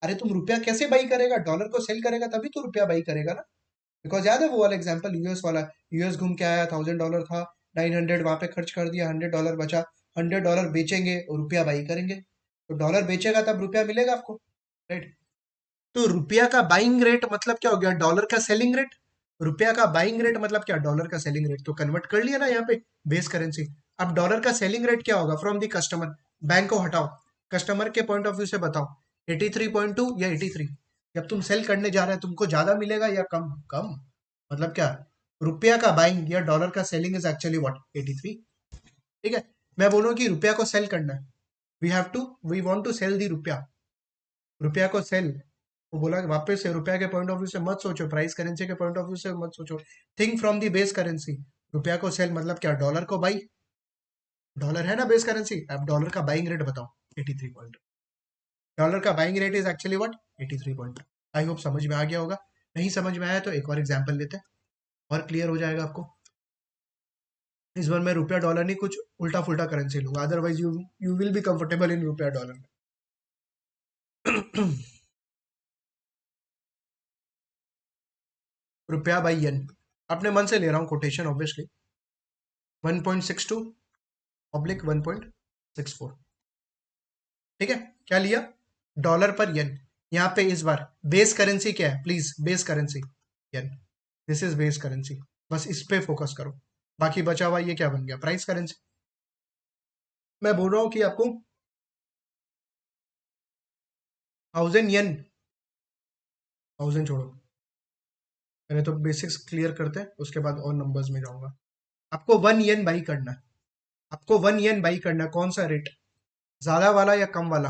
अरे तुम रुपया कैसे बाई करेगा, डॉलर को सेल करेगा तभी तो रुपया बाई करेगा ना। बिकॉज याद है वो वाला एग्जांपल यूएस वाला, यूएस घूम के आया, $1000 था, 900 वहां पे खर्च कर दिया, $100 बचा, $100 बेचेंगे और रुपया बाई करेंगे, तो डॉलर बेचेगा तब रुपया मिलेगा आपको, राइट। तो रुपया का बाइंग रेट मतलब क्या हो गया, डॉलर का सेलिंग रेट। रुपया का बाइंग रेट मतलब क्या, डॉलर का सेलिंग रेट, तो कन्वर्ट कर लिया ना यहाँ पे बेस करेंसी। अब डॉलर का सेलिंग रेट क्या होगा, फ्रॉम दी कस्टमर, बैंक को हटाओ, कस्टमर के पॉइंट ऑफ व्यू से बताओ, 83.2 या 83। जब तुम सेल करने जा रहे हैं तुमको ज्यादा मिलेगा या कम, कम, मतलब क्या, रुपया का बाइंग या डॉलर का सेलिंग इज एक्चुअली व्हाट, 83। ठीक है, मैं बोलूँ कि रुपया को सेल करना है, वी वांट टू सेल दी रुपया, रुपया को सेल। वो बोला कि वापस से रुपया के पॉइंट ऑफ व्यू से मत सोचो, प्राइस करेंसी के पॉइंट ऑफ व्यू से मत सोचो, think from the base currency. रुपया को सेल मतलब क्या, डॉलर को बाई, डॉलर है ना बेस करेंसी, अब डॉलर का बाइंग रेट बताओ, 83 पॉइंट। डॉलर का buying rate is actually what, 83 point. I hope समझ में आ गया होगा, नहीं समझ में आया तो एक और एग्जाम्पल लेते हैं, और क्लियर हो जाएगा आपको। इस बार मैं रुपया डॉलर नहीं, कुछ उल्टा फुल्टा करेंसी लूंगा, otherwise you you will be comfortable in रुपया डॉलर में। रुपया बाई येन, अपने मन से ले रहा हूँ कोटेशन ऑब्वियसली, 1.62 ऑब्लिक 1.64। ठीक है, क्या लिया, डॉलर पर येन। यहाँ पे इस बार बेस करेंसी क्या है, please base currency yen, this is base currency, बस इस पे फोकस करो। बाकी बचा हुआ ये क्या बन गया, प्राइस करेंसी। मैं बोल रहा हूँ कि आपको 1000 येन, 1000 छोड़ो, पहले तो बेसिक्स क्लियर करते हैं उसके बाद और नंबर्स में जाऊंगा। आपको 1 येन बाई करना है, आपको 1 येन बाई करना है, कौन सा रेट, ज्यादा वाला या कम वाला?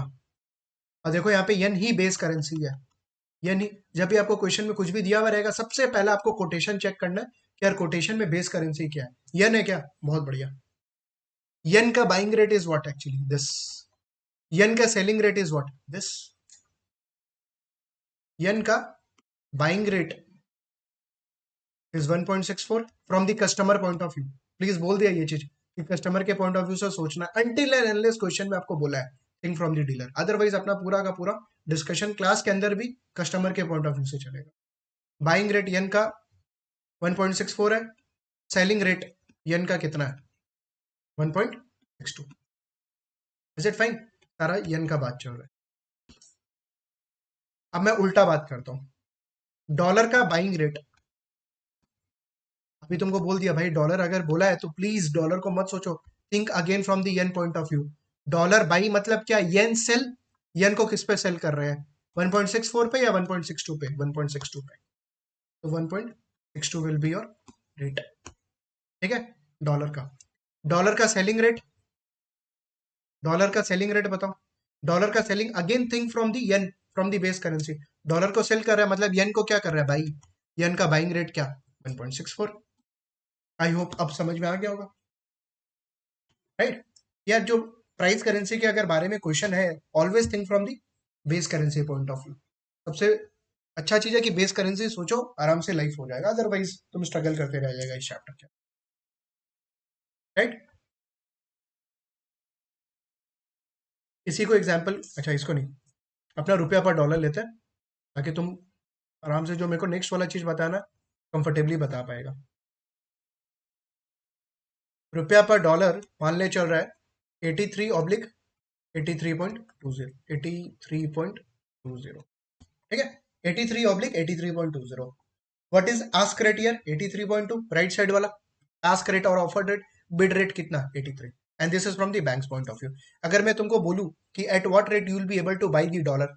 और देखो यहाँ पे यन ही बेस करेंसी है। यन ही, जब भी आपको क्वेश्चन में कुछ भी दिया हुआ रहेगा सबसे पहले आपको कोटेशन चेक करना है कि यार कोटेशन में बेस करेंसी क्या है। यन है क्या? बहुत बढ़िया। यन का buying rate is what actually this. Yen का selling rate is what this. Yen का buying rate is 1.64 from the customer point of view. Please बोल दिया ये चीज कि कस्टमर के पॉइंट ऑफ व्यू से सोचना, अनटिल एंड अनलेस क्वेश्चन में आपको बोला है think from the dealer, otherwise अपना पूरा का पूरा डिस्कशन क्लास के अंदर भी कस्टमर के पॉइंट ऑफ व्यू से चलेगा। बाइंग रेट यन का 1.64 है, सेलिंग रेट यन का कितना है? 1.62। Is it fine? सारा यन का बात चल रहा है। अब मैं उल्टा बात करता हूं, डॉलर का बाइंग रेट। अभी तुमको बोल दिया भाई डॉलर अगर बोला है तो प्लीज डॉलर को मत सोचो, think again from the yen point of view. Dollar by मतलब क्या? येन सेल। येन को किस पे सेल कर रहे हैं? 1.64 पे या 1.62 पे? 1.62 पे। तो 1.62 विल बी योर रेट। ठीक है, डॉलर का। डॉलर का सेलिंग रेट, डॉलर का सेलिंग रेट बताओ। डॉलर का selling, again think from the yen, from the base currency. Dollar को सेल कर रहा है मतलब येन को क्या कर रहा है भाई? येन का बाइंग रेट क्या? 1.64। आई होप अब समझ में आ गया होगा, राइट? या जो प्राइस करेंसी के अगर बारे में क्वेश्चन है, always think from the base currency point of view. सबसे अच्छा चीज है कि बेस करेंसी सोचो, आराम से लाइफ हो जाएगा, अदरवाइज तुम स्ट्रगल करते रह जाएगा इस चैप्टर के, राइट? इसी को एग्जाम्पल, अच्छा इसको नहीं, अपना रुपया पर डॉलर लेते हैं ताकि तुम आराम से जो मेरे को नेक्स्ट वाला चीज बताना कंफर्टेबली बता पाएगा। रुपया पर डॉलर मान ले चल रहा है 83 ऑब्लिक 83.20, 83.20, ठीक है? 83 oblique 83.20। What is ask rate year? 83.2, right side वाला। आस्क रेट और ऑफर रेट, बिड रेट कितना? 83। And this is from the banks point of view. अगर मैं तुमको बोलूं कि at what rate you will be able to buy the dollar,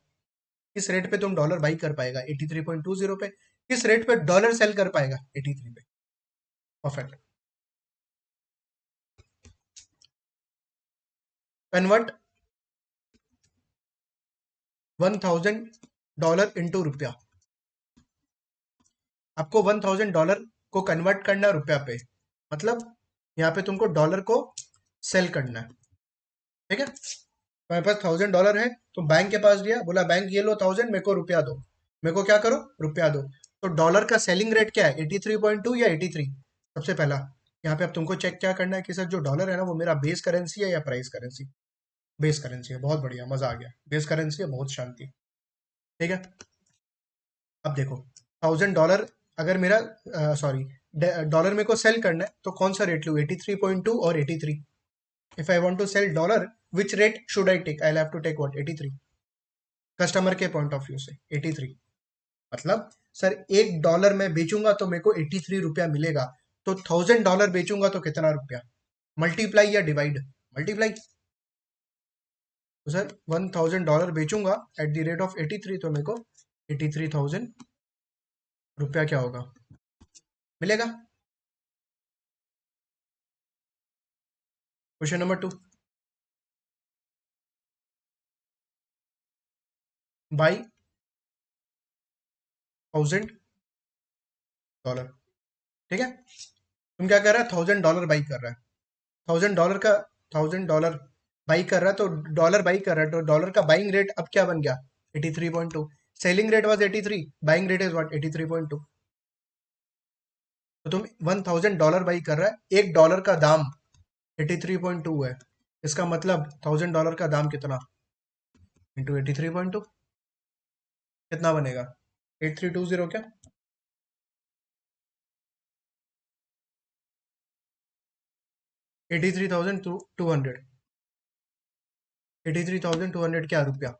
किस rate पे तुम डॉलर बाई कर पाएगा? 83.20 पे। किस रेट पे डॉलर सेल कर पाएगा? 83 पे। परफेक्ट। कन्वर्ट $1000 इंटू रुपया। आपको $1000 को कन्वर्ट करना है रुपया पे, मतलब यहाँ पे तुमको डॉलर को सेल करना है, ठीक है? तुम्हारे पास $1000 है, तो बैंक के पास दिया, बोला बैंक ये लो 1000, मेरे को रुपया दो। मेरे को क्या करो? रुपया दो। तो डॉलर का सेलिंग रेट क्या है? 83.2 या 83? सबसे पहला यहाँ पे अब तुमको चेक क्या करना है कि सर जो डॉलर है ना वो मेरा बेस करेंसी है या प्राइस करेंसी? बेस करेंसी है। बहुत बढ़िया, मजा आ गया। बेस करेंसी है, बहुत शांति। ठीक है, अब देखो $1000 अगर मेरा, सॉरी, डॉलर मेरे को सेल करना है तो कौन सा रेट लूँ? 83.2 और 83। If I want to sell dollar, which rate should I take? I have to take what? 83। Customer के पॉइंट ऑफ व्यू से 83, मतलब सर $1 मैं बेचूंगा तो मेरे को 83 रुपया मिलेगा, तो $1000 बेचूंगा तो कितना रुपया? मल्टीप्लाई या डिवाइड? मल्टीप्लाई। तो सर $1000 बेचूंगा एट द रेट ऑफ 83, तो मेरे को 83,000 रुपया क्या होगा? मिलेगा। क्वेश्चन नंबर 2, बाई $1000, ठीक है? तुम क्या कर रहा है? $1000 बाई कर रहा है। $1000 बाई कर रहा है, तो डॉलर बाई कर रहा है, तो डॉलर का बाइंग रेट अब क्या बन गया? 83.2। Selling rate was 83, buying rate is what? 83.2। तो तुम $1000 बाई कर रहा है, $1 का दाम 83.2 है, इसका मतलब $1000 का दाम कितना? इंटू 83.2, कितना बनेगा? 8320 क्या? 83,200। 83,200 क्या रुपया?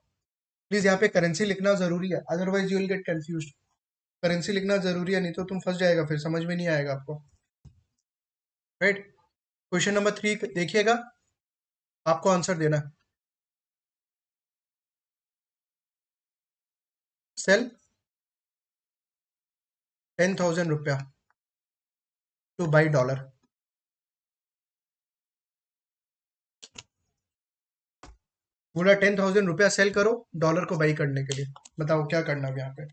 प्लीज यहाँ पे करेंसी लिखना जरूरी है, otherwise you will get confuse. Currency लिखना जरूरी है, नहीं तो तुम फंस जाएगा, फिर समझ में नहीं आएगा आपको, राइट? क्वेश्चन नंबर 3 देखिएगा, आपको आंसर देना है। सेल 10,000 रुपया टू बाई डॉलर। बोला 10,000 रुपया सेल करो डॉलर को बाई करने के लिए। बताओ क्या करना है यहाँ पे।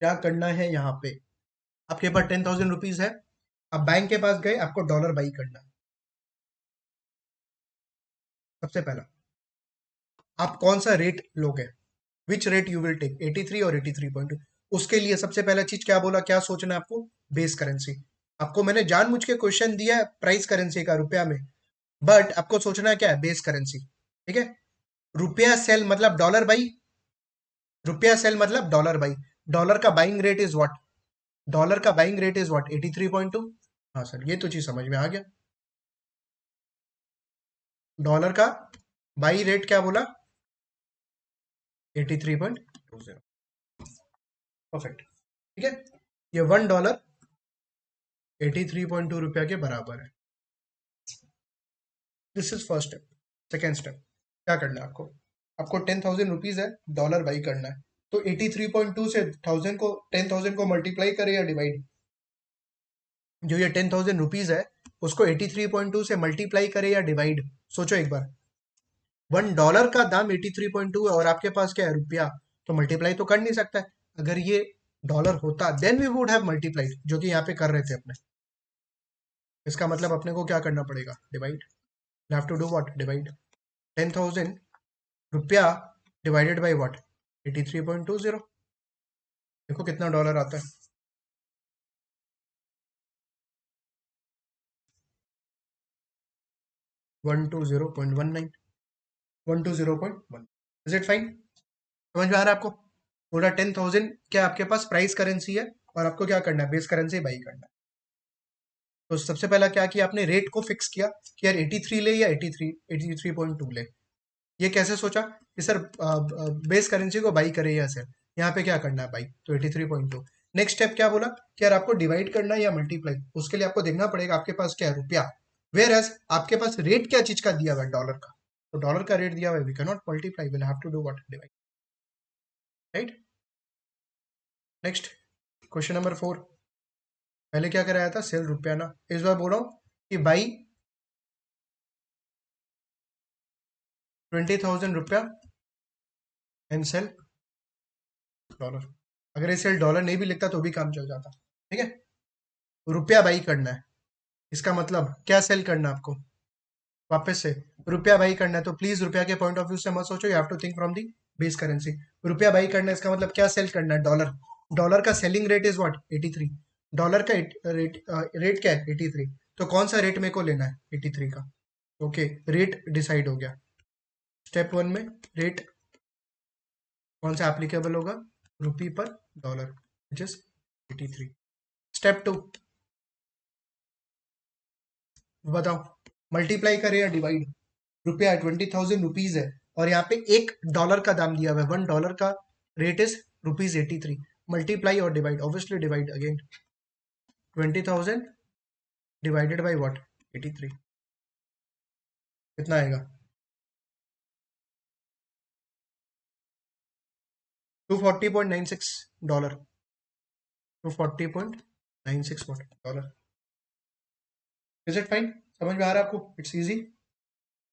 क्या करना है यहाँ पे। आपके पास 10,000 रुपीज है, आप बैंक के पास गए, आपको डॉलर बाई करना है। सबसे पहला आप कौन सा रेट लोगे, which rate you will take, 83 और 83.2। उसके लिए सबसे पहला चीज क्या बोला, क्या सोचना है आपको, बेस करेंसी। आपको मैंने जानबूझ के क्वेश्चन दिया है प्राइस करेंसी का रुपया में, बट आपको सोचना है क्या है, बेस करेंसी। ठीक है, रुपया सेल मतलब डॉलर बाई, रुपया सेल मतलब डॉलर बाई। डॉलर का buying rate is what, dollar का बाइंग रेट इज व्हाट, 83.2। हाँ सर, ये तो चीज समझ में आ गया। डॉलर का बाई रेट क्या बोला, 83.20। परफेक्ट। ठीक है, ये $1 83.2 रुपया के बराबर है। This is first step. Second step क्या करना है आपको, आपको 10,000 रुपीज है, डॉलर बाई करना है। तो 83.2 से 10,000 को मल्टीप्लाई करे या डिवाइड, जो ये 10,000 रुपीज है उसको 83.2 से मल्टीप्लाई करे या डिवाइड। सोचो एक बार, $1 का दाम 83.2 है और आपके पास क्या है, रुपया, तो मल्टीप्लाई तो कर नहीं सकता है। अगर ये डॉलर होता then we would have multiplied, जो कि यहाँ पे कर रहे थे अपने। इसका मतलब अपने को क्या करना पड़ेगा, divide. Have to do what, divide 10,000 रुपया डिवाइडेड बाई व्हाट, 83.20। देखो कितना डॉलर आता है, 120.19, 120.1। इज इट फाइन, समझ में आ रहा है आपको। पूरा 10,000 क्या आपके पास प्राइस करेंसी है और आपको क्या करना है, बेस करेंसी बाई करना है। तो सबसे पहला क्या किया आपने, रेट को फिक्स किया कि यार 83 ले या 83.2 ले। ये कैसे सोचा कि सर बेस करेंसी को बाई करे या सर, यहाँ पे क्या करना है बाई, तो 83.2। नेक्स्ट स्टेप क्या बोला कि यार आपको डिवाइड करना है या मल्टीप्लाई, उसके लिए आपको देखना पड़ेगा आपके पास क्या है, रुपया। वेयर एज आपके पास रेट क्या चीज का दिया हुआ है, डॉलर का। तो डॉलर का रेट दिया हुआ है, we can not multiply, will have to do what, divide. Right, next question number 4। पहले क्या कराया था, सेल रुपया ना, इस बार बोल रहा हूँ कि बाई 20,000 रुपया एंड सेल डॉलर। अगर ये सेल डॉलर नहीं भी लिखता तो भी काम चल जाता। ठीक है, रुपया बाई करना है, इसका मतलब क्या सेल करना है आपको, वापस से रुपया बाई करना है। तो प्लीज रुपया के पॉइंट ऑफ व्यू से मत सोचो, you have to think from the base currency. रुपया बाई करना है, इसका मतलब क्या सेल करना है, डॉलर। डॉलर का selling rate is what, 83। Dollar का रेट क्या है, 83। तो कौन सा रेट मेरे को लेना है, 83 का। ओके, रेट डिसाइड हो गया। स्टेप 1 में रेट कौन सा एप्लीकेबल होगा, रुपी पर डॉलर, विच इज 83। स्टेप 2 बताओ, मल्टीप्लाई करें या डिवाइड। रुपया 20,000 रुपीज है और यहाँ पे $1 का दाम दिया हुआ है, $1 का रेट इज ₹83। मल्टीप्लाई और divide, obviously divide again. 20,000 divided by what, 83। कितना आएगा, $240.96। 240.96 डॉलर। इज इट फाइन, समझ में आ रहा है आपको, इट्स इजी।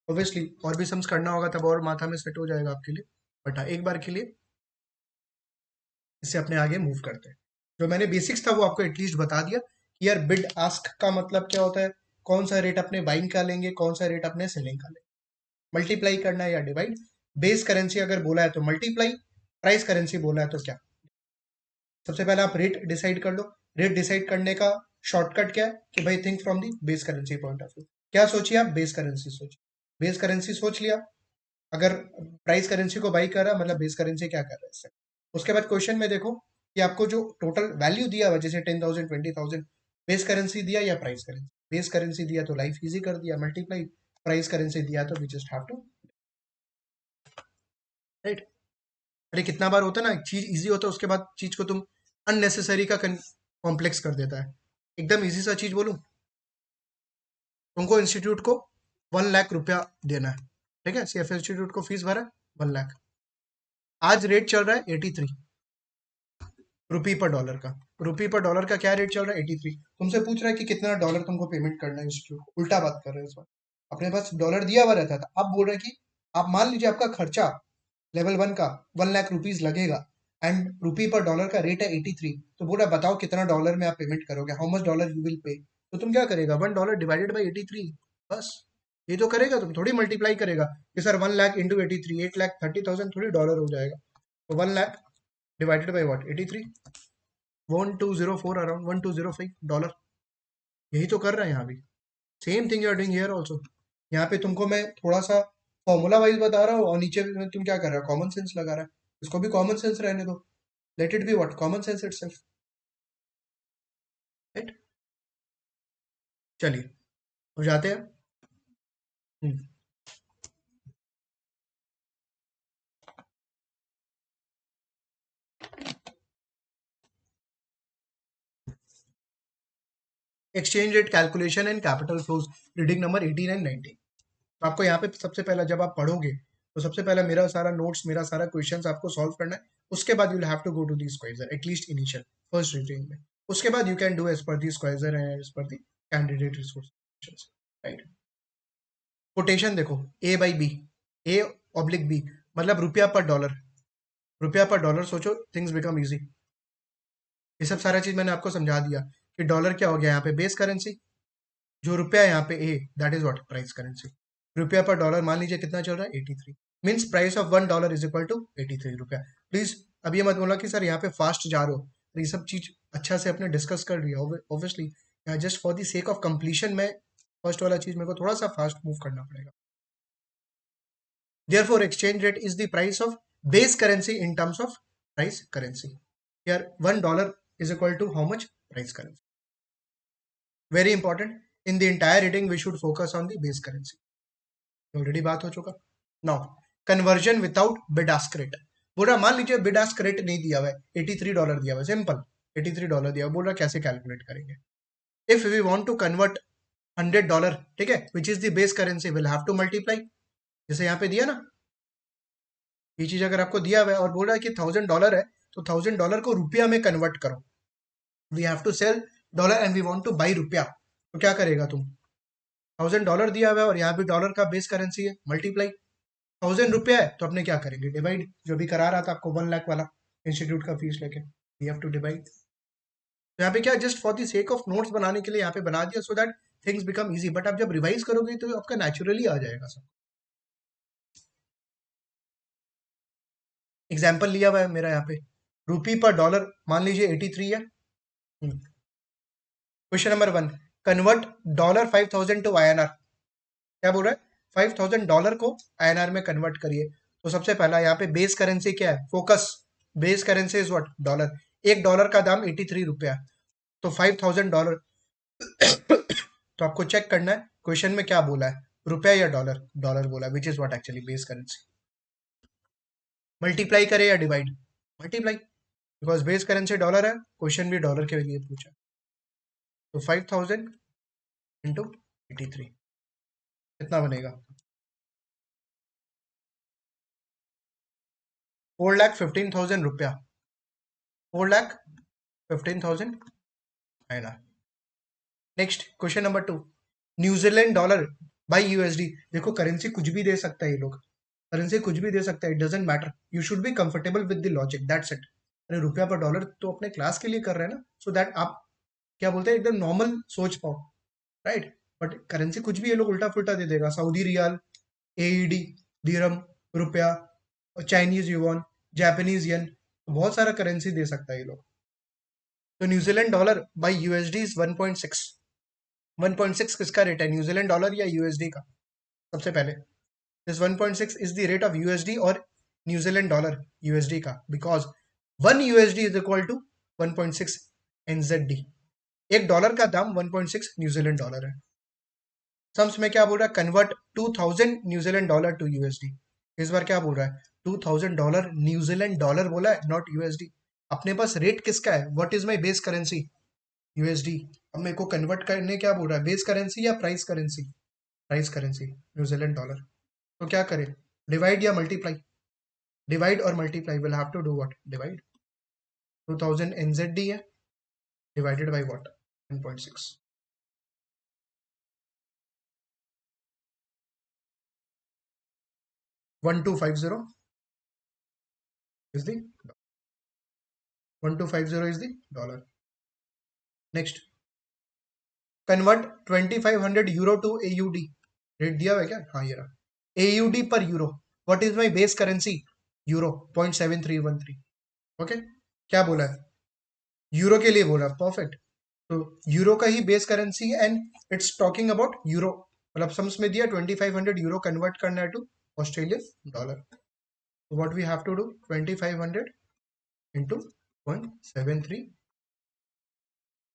ऑब्वियसली और भी सम्स करना होगा तब और माथा में सेट हो जाएगा आपके लिए, बट हाँ एक बार के लिए इससे अपने आगे मूव करते हैं। जो मैंने बेसिक्स था वो आपको एटलीस्ट बता दिया कि यार बिड आस्क का मतलब क्या होता है, कौन सा रेट अपने बाइंग का लेंगे, कौन सा रेट अपने सेलिंग का लेंगे, मल्टीप्लाई करना है या डिवाइड। बेस करेंसी अगर बोला है तो मल्टीप्लाई, प्राइस करेंसी बोला है तो क्या। सबसे पहले आप रेट डिसाइड कर लो। रेट डिसाइड करने का शॉर्टकट क्या है कि भाई think from the base currency point of view. क्या सोचिए आप, बेस करेंसी सोचिए। बेस करेंसी सोच लिया, अगर प्राइस करेंसी को बाई कर रहा है मतलब बेस करेंसी क्या कर रहा है इससे। उसके बाद क्वेश्चन में देखो कि आपको जो टोटल वैल्यू दिया हुआ, जैसे 10,000 20,000, बेस करेंसी दिया या प्राइस करेंसी। बेस करेंसी दिया तो लाइफ इजी कर दिया, मल्टीप्लाई। प्राइस करेंसी दिया तो we just have to, right. अरे कितना बार होता है ना चीज इजी होता है उसके बाद चीज को तुम अननेसेसरी का कॉम्प्लेक्स कर देता है। एकदम इजी सा चीज बोलूं, तुमको इंस्टीट्यूट को 1 लाख रुपया देना है, ठीक है, सीएफ इंस्टीट्यूट को फीस भरा 1 लाख। आज रेट चल रहा है 83 रुपी पर डॉलर का। रुपी पर डॉलर का क्या रेट चल रहा है, 83। तुमसे पूछ रहा है कि कितना डॉलर तुमको पेमेंट करना है इंस्टीट्यूट को, उल्टा बात कर रहे हैं इस बार। अपने पास डॉलर दिया हुआ रहता था, अब बोल रहे हैं कि आप मान लीजिए आपका खर्चा लेवल 1 का 1 लाख रुपीज लगेगा एंड रुपी पर डॉलर का रेट है 83, तो बोल रहा है बताओ कितना डॉलर में आप पेमेंट करोगे, how much dollar you will pay. तो तुम क्या करेगा, $1 डिवाइडेड बाई 83, बस। ये तो करेगा, तुम थोड़ी मल्टीप्लाई करेगा कि सर 1 लाख इंटू 83, 8,30,000 थोड़ी डॉलर हो जाएगा। तो 1 lakh divided by what, 83, 1204 around 1205 dollar. यही तो कर रहे हैं यहाँ भी, same thing you are doing here also. यहाँ पे तुमको मैं थोड़ा सा फॉर्मूला वाइज बता रहा हूँ और नीचे में तुम क्या कर रहे हो, कॉमन सेंस लगा रहा है। इसको भी कॉमन सेंस रहने दो, let it be what, common sense itself, right. चलिए हो जाते हैं। Exchange rate calculation and capital flows, reading number 18 and 19। तो आपको यहाँ पे सबसे पहला जब आप पढ़ोगे तो सबसे पहला मेरा सारा नोट्स, मेरा सारा क्वेश्चंस आपको सॉल्व करना है। उसके बाद you will have to go to the स्क्वाइजर एटलीस्ट इनिशियल फर्स्ट रीडिंग में। उसके बाद you can do as per the Schweser and as per the candidate resource, right. Quotation देखो, A by B, A oblique B, मतलब रुपया पर dollar, रुपया पर डॉलर सोचो, थिंग्स बिकम इजी। ये सब सारा चीज मैंने आपको समझा दिया कि डॉलर क्या हो गया यहाँ पे बेस करेंसी, जो रुपया यहाँ पे A, that is what price currency. रुपया पर डॉलर मान लीजिए कितना चल रहा है, 83, means price of $1 is equal to 83 रुपया। प्लीज अब ये मत बोला कि सर यहाँ पे फास्ट जा रहे हो, तो ये सब चीज अच्छा से अपने डिस्कस कर लिया ऑब्वियसली। यहाँ just for the sake of completion में फर्स्ट वाला चीज मेरे को थोड़ा सा फास्ट मूव करना पड़ेगा। Therefore, exchange rate is the price of base currency in terms of price currency. Here, $1 is equal to how much? Price currency. Very important. In the entire reading, we should focus on the base currency. Already बात हो चुका. Now, conversion without bid ask rate. बोल रहा मान लीजिए bid ask rate नहीं दिया हुआ है, $83 दिया हुआ है, सिंपल $83 दिया हुआ, बोल रहा कैसे कैलकुलेट करेंगे। If we want to convert $100, ठीक है, which is the base currency, we'll have to multiply, जैसे यहाँ पे दिया ना, ये चीज अगर आपको दिया हुआ है और बोल रहा है कि $1,000 है, तो $1,000 को रुपया में कन्वर्ट करो। We have to sell dollar and we want to buy रुपया, तो क्या करेगा तुम, $1,000 दिया हुआ है और यहाँ भी डॉलर का बेस करेंसी है, मल्टीप्लाई, 1,000 रुपया है तो अपने क्या करेंगे, डिवाइड, जो भी करा रहा था आपको 1 लाख वाला इंस्टीट्यूट का फीस लेके, वी हैव टू डिवाइड। तो यहाँ पे क्या, just for the sake of notes बनाने के लिए यहाँ पे बना दिया, so that things become easy, but आप जब रिवाइज करोगे तो आपका नेचुरली आ जाएगा सब। एग्जाम्पल लिया हुआ है मेरा यहाँ पे, रुपी पर डॉलर मान लीजिए 83 है। Question number 1, convert $5,000 to INR। क्या बोल रहा है, $5,000 को INR में कन्वर्ट करिए। तो सबसे पहला यहाँ पे बेस करेंसी क्या है, focus, base currency is what, dollar. $1 का दाम 83 रुपया, तो $5,000 तो आपको चेक करना है क्वेश्चन में क्या बोला है, रुपया या डॉलर, डॉलर बोला, which is what actually base currency. Multiply करे या divide, multiply, because base currency dollar है, क्वेश्चन भी डॉलर के लिए पूछा। तो 5,000 इंटू 83 कितना बनेगा, 4,15,000 रुपया, 4,15,000 आएगा। Next question number 2, New Zealand dollar by USD. देखो करेंसी कुछ भी दे सकता है ये लोग, करेंसी कुछ भी दे सकता है, it doesn't matter, you should be comfortable with the logic, that's it. अरे रुपया पर डॉलर तो अपने क्लास के लिए कर रहे हैं ना, सो दैट आप क्या बोलते हैं एकदम नॉर्मल सोच पाओ, राइट। बट करेंसी कुछ भी ये लोग उल्टा फुल्टा दे देगा, सऊदी रियाल, एईडी, दिरहम, रुपया, चाइनीज युआन, जापानीज येन, बहुत सारा करेंसी दे सकता है ये लोग। तो New Zealand dollar by USD is 1.6, 1.6 किसका रेट है, न्यूजीलैंड डॉलर या यूएसडी का। सबसे पहले this 1.6 is the rate of USD और न्यूजीलैंड डॉलर यूएसडी का, because 1 USD is equal to 1.6 NZD. $1 का दाम 1.6 न्यूजीलैंड डॉलर है। सम्स में क्या बोल रहा है, convert 2,000 New Zealand dollar to USD. इस बार क्या बोल रहा है, $2,000 न्यूजीलैंड डॉलर बोला है, नॉट यूएसडी। अपने पास रेट किसका है, what is my base currency, USD. अब मेरे को कन्वर्ट करने क्या बोल रहा है, बेस करेंसी या price currency, price currency New Zealand dollar. तो क्या करें, डिवाइड या मल्टीप्लाई, डिवाइड और multiply, will have to do what, divide, 2,000 NZD है, divided by what, 1.6. 1250 is the 1250 is the dollar. Next, convert 2500 euro to AUD. Rate दिया हुआ है क्या? हाँ ये रहा. AUD पर euro. What is my base currency? Euro 0.7313. Okay, क्या बोला है? यूरो के लिए बोला. परफेक्ट. तो यूरो का ही बेस करेंसी है and it's talking about euro. मतलब सम्स में दिया 2500 यूरो कन्वर्ट करना है to Australian dollar. What we have to do, 2500 into 0.73,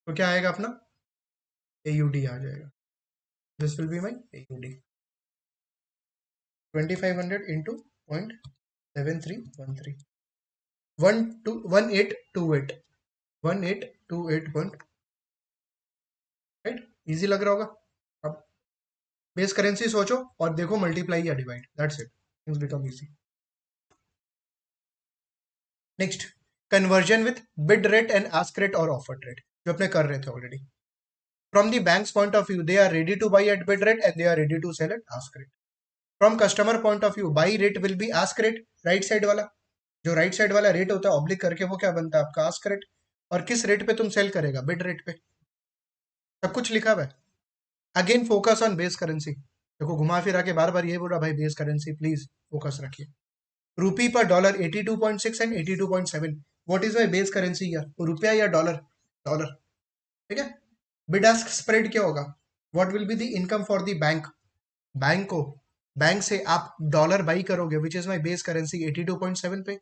तो क्या आएगा अपना? AUD आ जाएगा. This will be my AUD. 2500 into 0.7313, 1828, 18281. Right, easy लग रहा होगा. अब बेस करेंसी सोचो और देखो मल्टीप्लाई या divide. That's it, things become easy. Next, conversion with bid rate and ask rate और ऑफर रेट, जो अपने कर रहे थे already. From the banks point of view, they are ready to buy at bid rate and they are ready to sell at ask rate. From customer point of view, buy rate will be ask rate, right side वाला. जो right side वाला rate होता है oblique करके, वो क्या बनता है आपका? Ask rate. और किस रेट पे तुम सेल करेगा? बिड रेट पे. सब कुछ लिखा हुआ है. Again focus on base currency. देखो घुमा फिरा के बार बार ये बोल रहा भाई बेस करेंसी प्लीज फोकस रखिए. रूपी पर dollar 82.6 and 82.7. What is my base currency यार? रुपया या डॉलर? डॉलर. ठीक है. बिड आस्क स्प्रेड क्या होगा? What will be the income for the bank? Bank से आप डॉलर बाई करोगे which is my base currency 82.7 पे.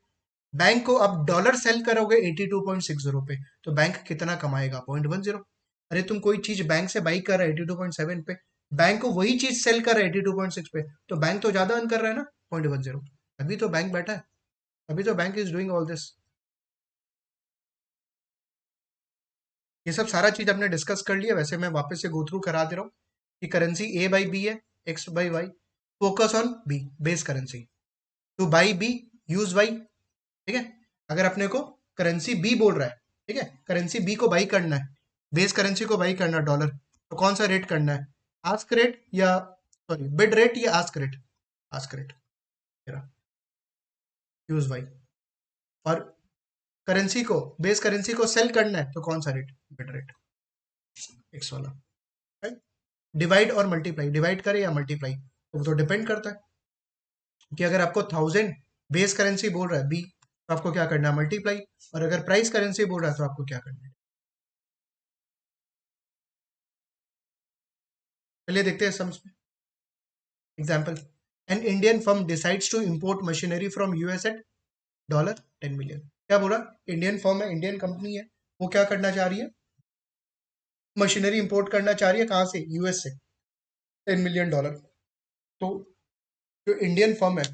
बैंक को आप डॉलर सेल करोगे 82.60 पे. तो बैंक कितना कमाएगा? 0.10. अरे तुम कोई चीज बैंक से बाई कर रहा है 82.7 पे, बैंक को वही चीज सेल कर रहा है 82.6 पे, तो बैंक तो ज्यादा अर्न कर रहा है ना 0.10. अभी तो बैंक बैठा है, अभी तो bank is doing all this. ये सब सारा चीज हमने डिस्कस कर लिया. वैसे मैं वापस से गो थ्रू करा दे रहा हूँ कि करेंसी A बाई बी है, X by Y. Focus on B, base currency. To buy B, use Y. ठीक है. अगर अपने को करेंसी बी बोल रहा है, ठीक है, करेंसी बी को बाई करना है, बेस करेंसी को बाई करना डॉलर, तो कौन सा रेट करना है? आस्क रेट या सॉरी बिड रेट या ask rate? Ask rate. Use Y. और करेंसी को, बेस करेंसी को सेल करना है तो कौन सा रेट? बिड रेट, एक्स वाला. राइट. डिवाइड और मल्टीप्लाई, डिवाइड करे या मल्टीप्लाई, तो डिपेंड करता है कि अगर आपको 1000 बेस करेंसी बोल रहा है बी, तो आपको क्या करना है? मल्टीप्लाई. और अगर प्राइस करेंसी बोल रहा है तो आपको क्या करना है? चलिए देखते हैं सम्स में. Example, an Indian firm decides to import machinery from US at $10 million. क्या बोला? इंडियन फर्म है, इंडियन कंपनी है, वो क्या करना चाह रही है? मशीनरी इंपोर्ट करना चाह रही है. कहाँ से? यूएस से. $10 million. तो जो इंडियन फर्म है,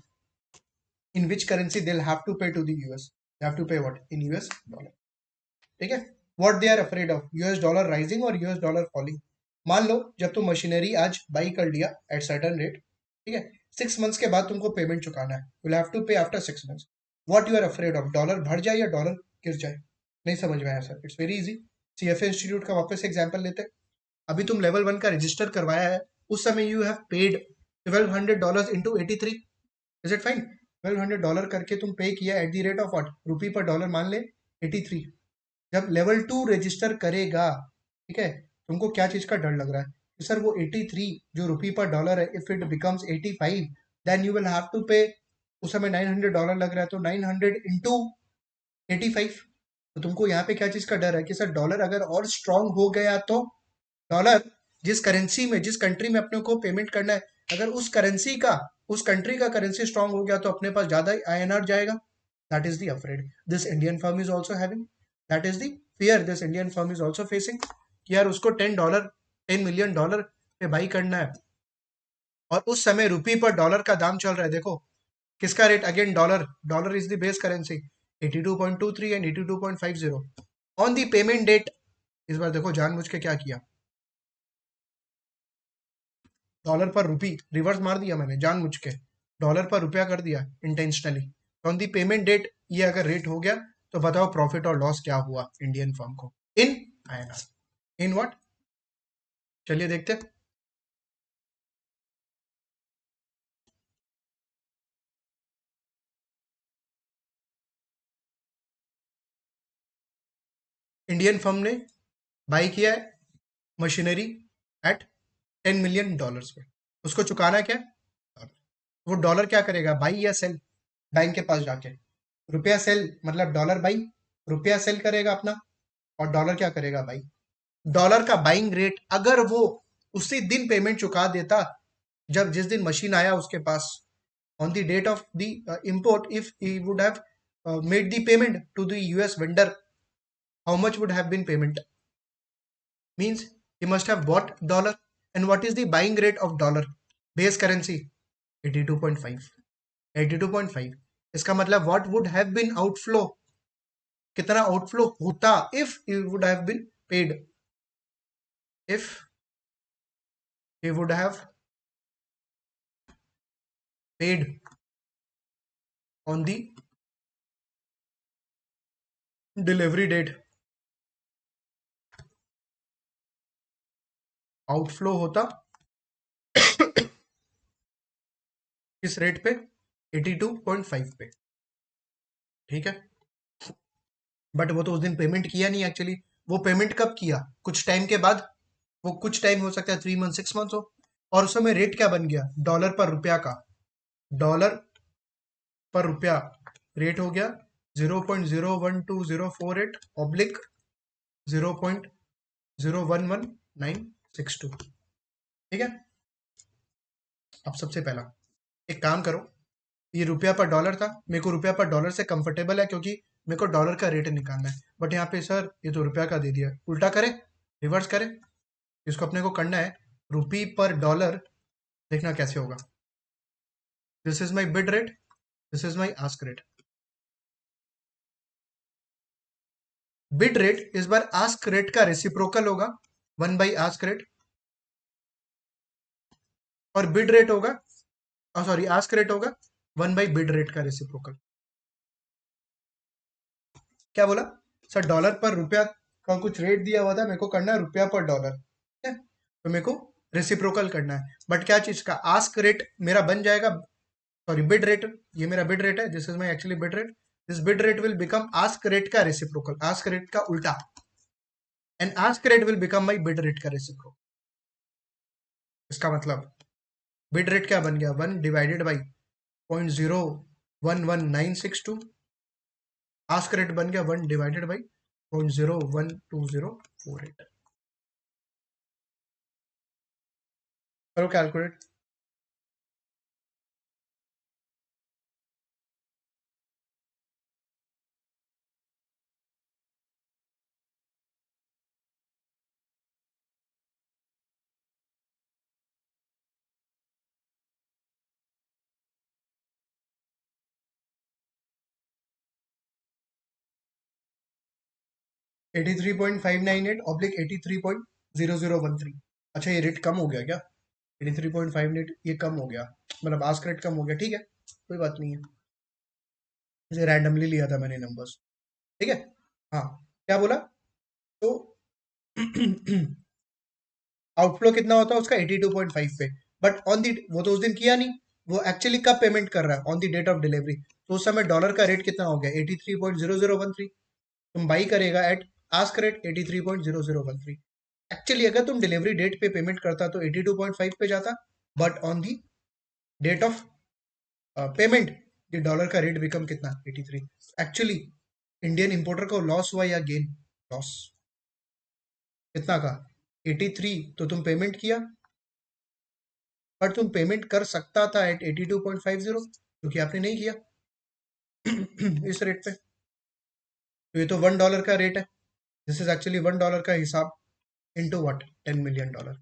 in which currency they have to pay to the US? They have to pay what? In US dollar. ठीक है. What they are afraid of? US dollar rising और यूएस डॉलर फॉलिंग. मान लो जब तुम machinery आज by कर लिया एट सर्टन रेट, ठीक है, 6 मंथ्स के बाद तुमको पेमेंट चुकाना है. You have to pay after 6 months. What you are afraid of? Dollar बढ़ जाए या डॉलर गिर जाए? नहीं समझ में आया sir? It's very easy. CFA institute का वापस एग्जांपल लेते हैं. अभी तुम लेवल 1 का रजिस्टर करवाया है, उस समय you have paid $1200 into 83. Is it fine? $1200 करके तुम पे किया at the rate of what? Rupee पर डॉलर मान ले 83. जब लेवल 2 रजिस्टर करेगा, ठीक है, तुमको क्या चीज का डर लग रहा है कि सर वो 83 जो रुपी पर डॉलर है, if it becomes 85 then you will have to pay. उस समय $900 लग रहा है, तो 900 इंटू 85. तो तुमको यहाँ पे क्या चीज का डर है कि सर डॉलर अगर और स्ट्रांग हो गया तो डॉलर जिस करेंसी में, जिस कंट्री में अपने को पेमेंट करना है, अगर उस करेंसी का, उस कंट्री का करेंसी स्ट्रांग हो गया तो अपने पास ज्यादा INR जाएगा. That is the afraid this Indian firm is also having. That is the fear this Indian firm is also facing. यार उसको $10 million पे बाई करना है और उस समय रुपी पर डॉलर का दाम चल रहा है. देखो किसका rate? Again dollar. Dollar is the base currency 82.23 and 82.50 on the payment date. इस बार देखो जानबूझ के क्या किया, डॉलर पर रुपी रिवर्स मार दिया मैंने जानबूझ के, डॉलर पर रुपया कर दिया intentionally. On the payment date ये अगर रेट हो गया तो बताओ प्रॉफिट और लॉस क्या हुआ इंडियन फर्म को इन INR. In what? चलिए देखते हैं। इंडियन फर्म ने बाई किया है मशीनरी एट $10 million पे। उसको चुकाना क्या है? वो डॉलर क्या करेगा, बाई या सेल? बैंक के पास जाके रुपया सेल, मतलब डॉलर बाई, रुपया सेल करेगा अपना, और डॉलर क्या करेगा, बाई। डॉलर का बाइंग रेट, अगर वो उसी दिन पेमेंट चुका देता जब जिस दिन मशीन आया उसके पास, on the date of the import, if he would have made the payment to the US vendor, how much would have been payment? Means he must have bought dollar. And what is the buying rate of dollar? Base currency 82.5. 82.5, इसका मतलब what would have been outflow, कितना outflow होता if he would have been paid, if he would have paid on the delivery date, outflow होता किस rate पे, 82.5 पे। ठीक है, बट वो तो उस दिन पेमेंट किया नहीं एक्चुअली। वो पेमेंट कब किया, कुछ टाइम के बाद। वो कुछ टाइम हो सकता है 3 मंथ 6 मंथ हो। और उस समय रेट क्या बन गया, डॉलर पर रुपया का, डॉलर पर रुपया रेट हो गया 0.012048 ऑब्लिक 0.011962। ठीक है। अब सबसे पहला एक काम करो, ये रुपया पर डॉलर था, मेरे को रुपया पर डॉलर से कंफर्टेबल है क्योंकि मेरे को डॉलर का रेट निकालना है। बट यहाँ पे सर ये तो रुपया का दे दिया, उल्टा करें, रिवर्स करें। इसको अपने को करना है रुपी पर डॉलर, देखना कैसे होगा। This is my bid rate, this is my ask rate. Bid rate इस बार आस्क रेट का रेसिप्रोकल होगा 1/आस्क रेट, और बिड रेट होगा, सॉरी आस्क रेट होगा 1/बिड रेट का रेसिप्रोकल। क्या बोला सर, डॉलर पर रुपया का कुछ रेट दिया हुआ था, मेरे को करना है रुपया पर डॉलर। ठीक है, तो मेरे को रेसिप्रोकल करना है। बट क्या चीज का, आस्क रेट मेरा बन जाएगा, सॉरी बिड रेट, ये मेरा बिड रेट है, this is my actually bid rate. This bid rate will become ask rate का रेसिप्रोकल, आस्क रेट का उल्टा, and ask rate will become my bid rate का रेसिप्रोकल। इसका मतलब बिड रेट क्या बन गया, 1/0.011962। आस्क रेट बन गया 1/0.012048। करो कैलकुलेट। 83.598 ऑब्लिक 83.0013। अच्छा ये रेट कम हो गया क्या, 83.58 ये कम हो गया, मतलब आस्क रेट कम हो गया। ठीक है, कोई बात नहीं है, इसे रैंडमली लिया था मैंने नंबर्स। ठीक है। हाँ, क्या बोला, तो आउटफ्लो कितना होता है उसका 82.5 पे। बट ऑन दी, वो तो उस दिन किया नहीं, वो एक्चुअली कब पेमेंट कर रहा है, on the date of delivery. तो उस समय डॉलर का रेट कितना हो गया, 83.0013। तुम बाई करेगा एट आस्क रेट 83.0013। एक्चुअली अगर तुम डिलीवरी डेट पे पेमेंट करता तो 82.5 पे जाता, but on the date of payment the dollar का रेट बिकम कितना, 83। एक्चुअली इंडियन इंपोर्टर को लॉस हुआ या गेन, लॉस। कितना का, 83। तो तुम पेमेंट किया, पर तुम पेमेंट कर सकता था एट 82.50, क्योंकि आपने नहीं किया इस रेट पे। तो ये तो $1 का रेट है, दिस इज एक्चुअली $1 का हिसाब, into what, $10 million,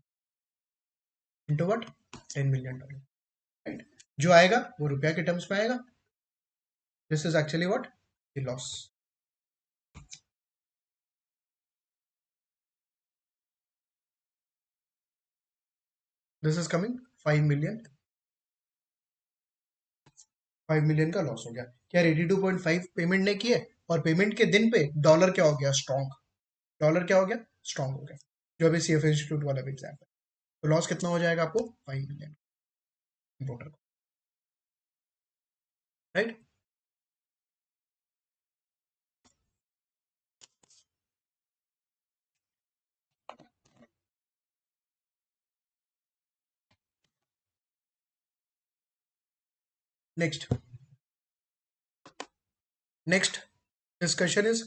into what, $10 million। Right, जो आएगा वो रुपया के टर्म्स में आएगा। This is actually what, the loss. This is coming 5 million, 5 million का लॉस हो गया। क्या 82.5 पेमेंट ने किए, और पेमेंट के दिन पे डॉलर क्या हो गया, स्ट्रॉन्ग। डॉलर क्या हो गया, स्ट्रॉन्ग हो गया। जो अभी CFA इंस्टीट्यूट वाला भी एग्जाम है। तो लॉस कितना हो जाएगा आपको 5 मिलियन इम्पोर्टर को, right. Next next discussion is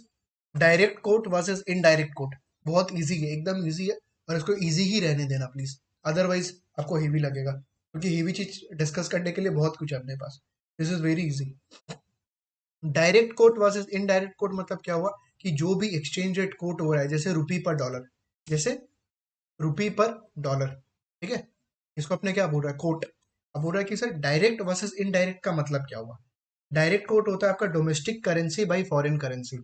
direct quote versus indirect coat. बहुत इजी है, एकदम इजी है, और इसको इजी ही रहने देना प्लीज, अदरवाइज आपको हेवी लगेगा, क्योंकि हेवी चीज डिस्कस करने के लिए बहुत कुछ है अपने पास। This is very easy. Direct quote versus indirect quote मतलब क्या हुआ कि जो भी एक्सचेंज रेट कोट हो रहा है, जैसे रुपी पर डॉलर, जैसे रुपी पर डॉलर, ठीक है, इसको अपने क्या बोल रहा है, कोट। अब बोल रहा है कि सर डायरेक्ट वर्सेस इनडायरेक्ट का मतलब क्या हुआ। डायरेक्ट कोट होता है आपका domestic currency by foreign currency.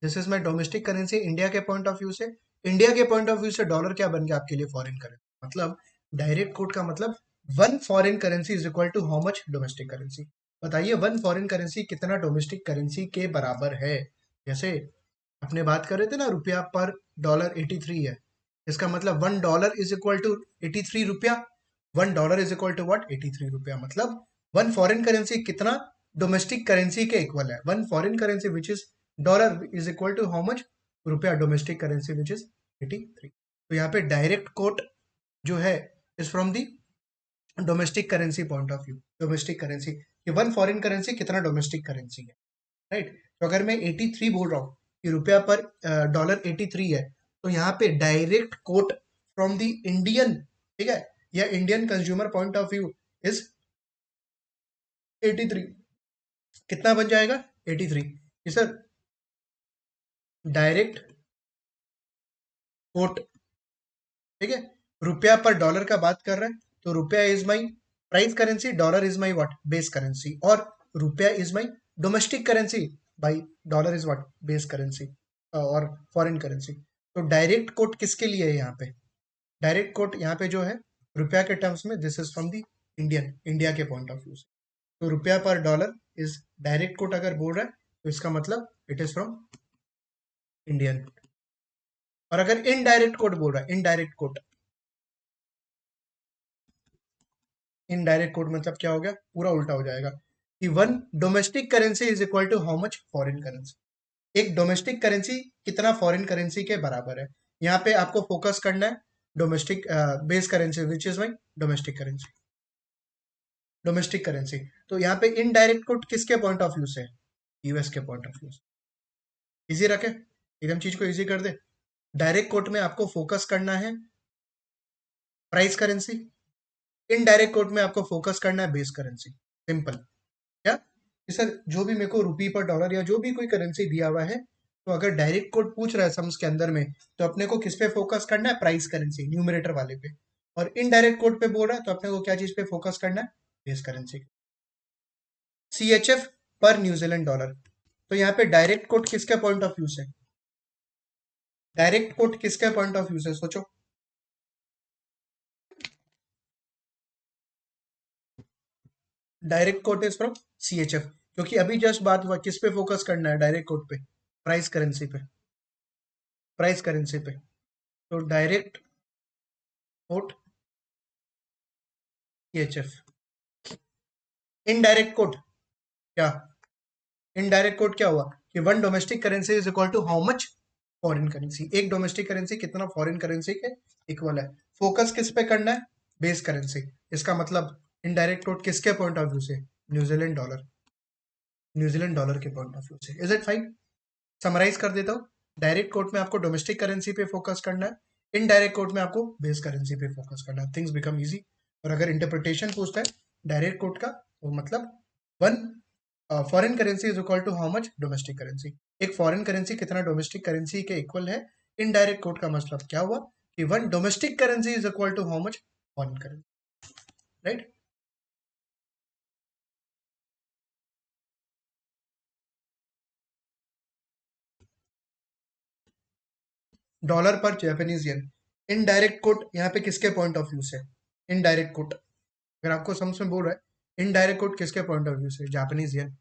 This is my domestic currency India के पॉइंट ऑफ व्यू से। इंडिया के पॉइंट ऑफ व्यू से डॉलर क्या बन गया आपके लिए, फॉरेन करेंसी। मतलब डायरेक्ट कोट का मतलब one foreign currency is equal to how much domestic currency. बताइए वन फॉरेन करेंसी कितना डोमेस्टिक करेंसी के बराबर है। जैसे अपने बात कर रहे थे ना, रुपया पर डॉलर 83 है, इसका मतलब $1 इज इक्वल टू 83 रुपया। $1 इज इक्वल टू व्हाट, 83 रुपया। मतलब वन फॉरेन करेंसी कितना डोमेस्टिक करेंसी के इक्वल है। One foreign currency which is dollar is equal to how much, रुपया डोमेस्टिक करेंसी विच इज 83। तो यहाँ पे डायरेक्ट कोट जो है is from the domestic currency point of view. Domestic currency कि वन फॉरेन करेंसी कितना domestic currency है, right. तो अगर मैं 83 बोल रहा हूँ कि रुपया पर डॉलर 83 है, तो यहाँ पे direct quote from the Indian, ठीक है, या Indian consumer point of view is 83। कितना बन जाएगा 83 कि सर डायरेक्ट कोट, ठीक है, रुपया पर डॉलर का बात कर रहा है, तो रुपया is my price currency, dollar is my what, base currency, और रुपया is my domestic currency by dollar is what, base currency और फॉरेन करेंसी। तो डायरेक्ट कोट किसके लिए है यहाँ पे, डायरेक्ट कोट यहाँ पे जो है रुपया के टर्म्स में, this is from the Indian, India के पॉइंट ऑफ व्यू से। तो रुपया पर डॉलर इज डायरेक्ट कोट अगर बोल रहा है, तो इसका मतलब इट इज फ्रॉम इंडियन। और अगर इनडायरेक्ट कोट बोल रहा है, इनडायरेक्ट कोट, इनडायरेक्ट कोट मतलब क्या हो गया, पूरा उल्टा हो जाएगा कि one domestic currency is equal to how much foreign currency. एक डोमेस्टिक करेंसी कितना फॉरेन करेंसी के बराबर है। यहाँ पे आपको फोकस करना है domestic base currency which is my domestic currency, domestic currency. तो यहाँ पे इनडायरेक्ट कोट किसके पॉइंट ऑफ व्यू से है, यूएस के पॉइंट ऑफ व्यू से। इजी रखे, एकदम चीज को इजी कर दे। डायरेक्ट कोट में आपको फोकस करना है प्राइस करेंसी, इनडायरेक्ट कोट में आपको फोकस करना है बेस करेंसी। सिंपल। क्या कि सर जो भी मेरे को रुपी पर डॉलर या जो भी कोई करेंसी दिया हुआ है, तो अगर डायरेक्ट कोड पूछ रहा है सम्स के अंदर में, तो अपने को किस पे फोकस करना है, प्राइस करेंसी न्यूमरेटर वाले पे। और इनडायरेक्ट कोड पे बोल रहा है, तो अपने को क्या चीज पे फोकस करना है, बेस करेंसी। CHF पर न्यूजीलैंड डॉलर। तो यहाँ पे डायरेक्ट कोड किसके पॉइंट ऑफ व्यू से, डायरेक्ट कोड किसके पॉइंट ऑफ व्यू से सोचो। Direct code is from CHF, क्योंकि अभी जस्ट बात हुआ किस पे फोकस करना है, डायरेक्ट कोड पे, प्राइस करेंसी पे, प्राइस करेंसी पे। तो direct quote CHF। Indirect quote क्या, इनडायरेक्ट कोड क्या हुआ कि one domestic currency is equal to how much foreign currency. एक डोमेस्टिक करेंसी कितना फॉरेन करेंसी के इक्वल है। फोकस किस पे करना है, बेस करेंसी। इसका मतलब इनडायरेक्ट कोड किसके पॉइंट ऑफ व्यू से, न्यूजीलैंड डॉलर, न्यूजीलैंड डॉलर के पॉइंट ऑफ व्यू से। Is it fine. समराइज कर देता हूँ, डायरेक्ट कोड में आपको डोमेस्टिक करेंसी पे फोकस करना है, इनडायरेक्ट कोड में आपको बेस करेंसी पे फोकस करना है। Things become easy. और अगर इंटरप्रिटेशन पूछता है डायरेक्ट कोड का, तो मतलब one foreign currency is equal to how much domestic currency. एक फॉरेन करेंसी कितना डोमेस्टिक करेंसी के इक्वल है। इनडायरेक्ट कोड का मतलब क्या हुआ कि one domestic currency is equal to how much foreign currency, right. Dollar पर जापानीज येन। इनडायरेक्ट कोड यहाँ पे किसके पॉइंट ऑफ व्यू से, इनडायरेक्ट कोड अगर आपको समझ में बोल रहा है, इनडायरेक्ट कोड किसके पॉइंट ऑफ व्यू से, जापानीज येन।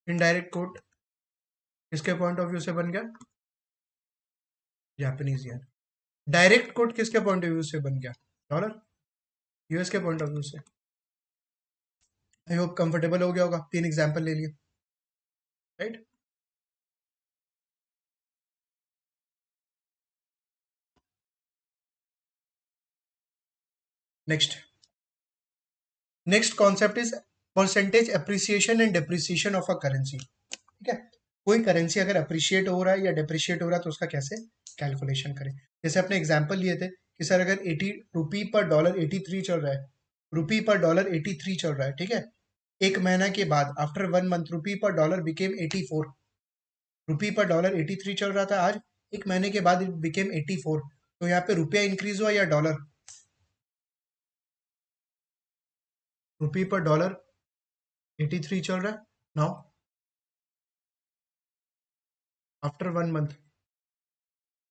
इनडायरेक्ट कोड किसके पॉइंट ऑफ व्यू से बन गया, जापानीज येन। डायरेक्ट कोट किसके पॉइंट ऑफ व्यू से बन गया? डॉलर, यूएस के पॉइंट ऑफ व्यू से। आई होप कंफर्टेबल हो गया होगा, 3 एग्जांपल ले लिए, right? Next concept is percentage appreciation and depreciation of a currency. ठीक है, कोई करेंसी अगर अप्रिशिएट हो रहा है या डिप्रिशिएट हो रहा है तो उसका कैसे कैलकुलेशन करें। जैसे अपने एग्जांपल लिए थे कि सर अगर 80 रुपी पर डॉलर 83 चल रहा है, रुपी पर डॉलर 83 चल रहा है, ठीक है, एक महीना के बाद आफ्टर 1 मंथ रुपी पर डॉलर बिकेम 84, रुपी पर डॉलर 83 चल रहा था, आज एक महीने के बाद इट बिकेम 84, तो यहाँ पे रुपया इंक्रीज हुआ या डॉलर? रुपी पर डॉलर 83 चल रहा है, नाउ आफ्टर 1 मंथ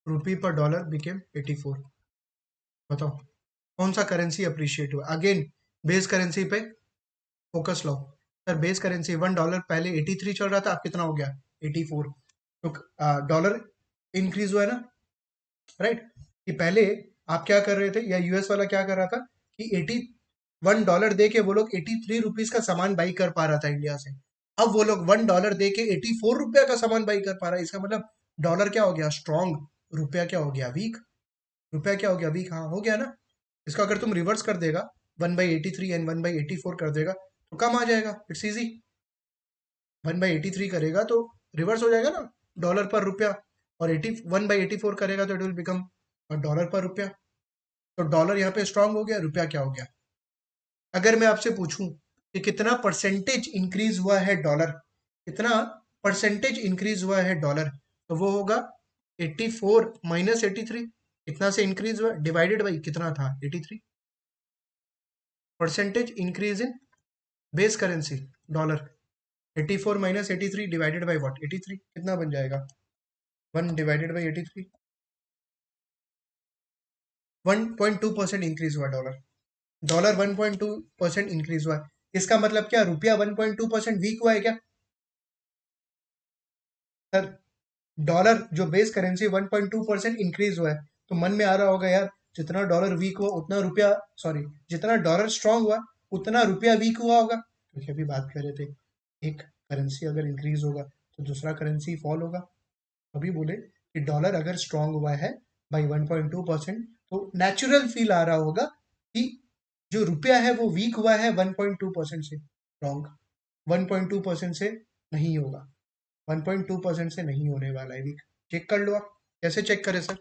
रुपी पर डॉलर बिकेम 84। बताओ कौन सा करेंसी अप्रिशिएट हुआ? अगेन बेस करेंसी पे फोकस लो। सर बेस करेंसी $1 पहले 83 चल रहा था, अब कितना हो गया? 84। तो डॉलर इंक्रीज हुआ है ना, राइट? कि पहले आप क्या कर रहे थे, या यूएस वाला क्या कर रहा था कि $81 दे के वो लोग 83 रुपीज का सामान बाई कर पा रहा था इंडिया से। अब वो लोग $1 दे के 84 रुपया का सामान बाई कर पा रहा है। इसका मतलब डॉलर क्या हो गया? स्ट्रॉन्ग। रुपया क्या हो गया? वीक। रुपया क्या हो गया? वीक। हाँ हो गया ना। इसका अगर तुम रिवर्स कर देगा, 1/83 एंड 1/84 कर देगा तो कम आ जाएगा। It's easy. 1/83 करेगा तो रिवर्स हो जाएगा ना, डॉलर पर रुपया, और 1/84 करेगा तो इट विल बिकम डॉलर पर रुपया। तो डॉलर यहाँ पे स्ट्रांग हो गया, रुपया क्या हो गया? अगर मैं आपसे पूछूं कि कितना परसेंटेज इंक्रीज हुआ है डॉलर, कितना परसेंटेज इंक्रीज हुआ है डॉलर, तो वो होगा 84 माइनस 83। कितना से इंक्रीज हुआ डिवाइडेड बाई कितना था? 83। Percentage increase in base currency dollar, 84 minus 83 divided by what? 83। कितना बन जाएगा? 1 डिवाइडेड बाई 83। 1.2% इंक्रीज हुआ डॉलर। डॉलर 1.2% इंक्रीज हुआ है। इसका मतलब क्या? रुपया 1.2% वीक हुआ है क्या? सर डॉलर जो बेस करेंसी 1.2% इंक्रीज हुआ है, तो मन में आ रहा होगा यार जितना डॉलर वीक हुआ उतना रुपया, सॉरी, जितना डॉलर स्ट्रांग हुआ उतना रुपया वीक हुआ होगा। क्योंकि अभी बात कर रहे थे एक करेंसी अगर इंक्रीज होगा तो दूसरा करेंसी फॉल होगा। अभी बोले कि डॉलर अगर स्ट्रांग हुआ है बाई 1.2%, तो नेचुरल फील आ रहा होगा कि जो रुपया है वो वीक हुआ है 1.2% से। रॉन्ग, 1.2% से नहीं होगा, 1.2% से नहीं होने वाला है वीक। चेक कर लो आप। कैसे चेक करें सर?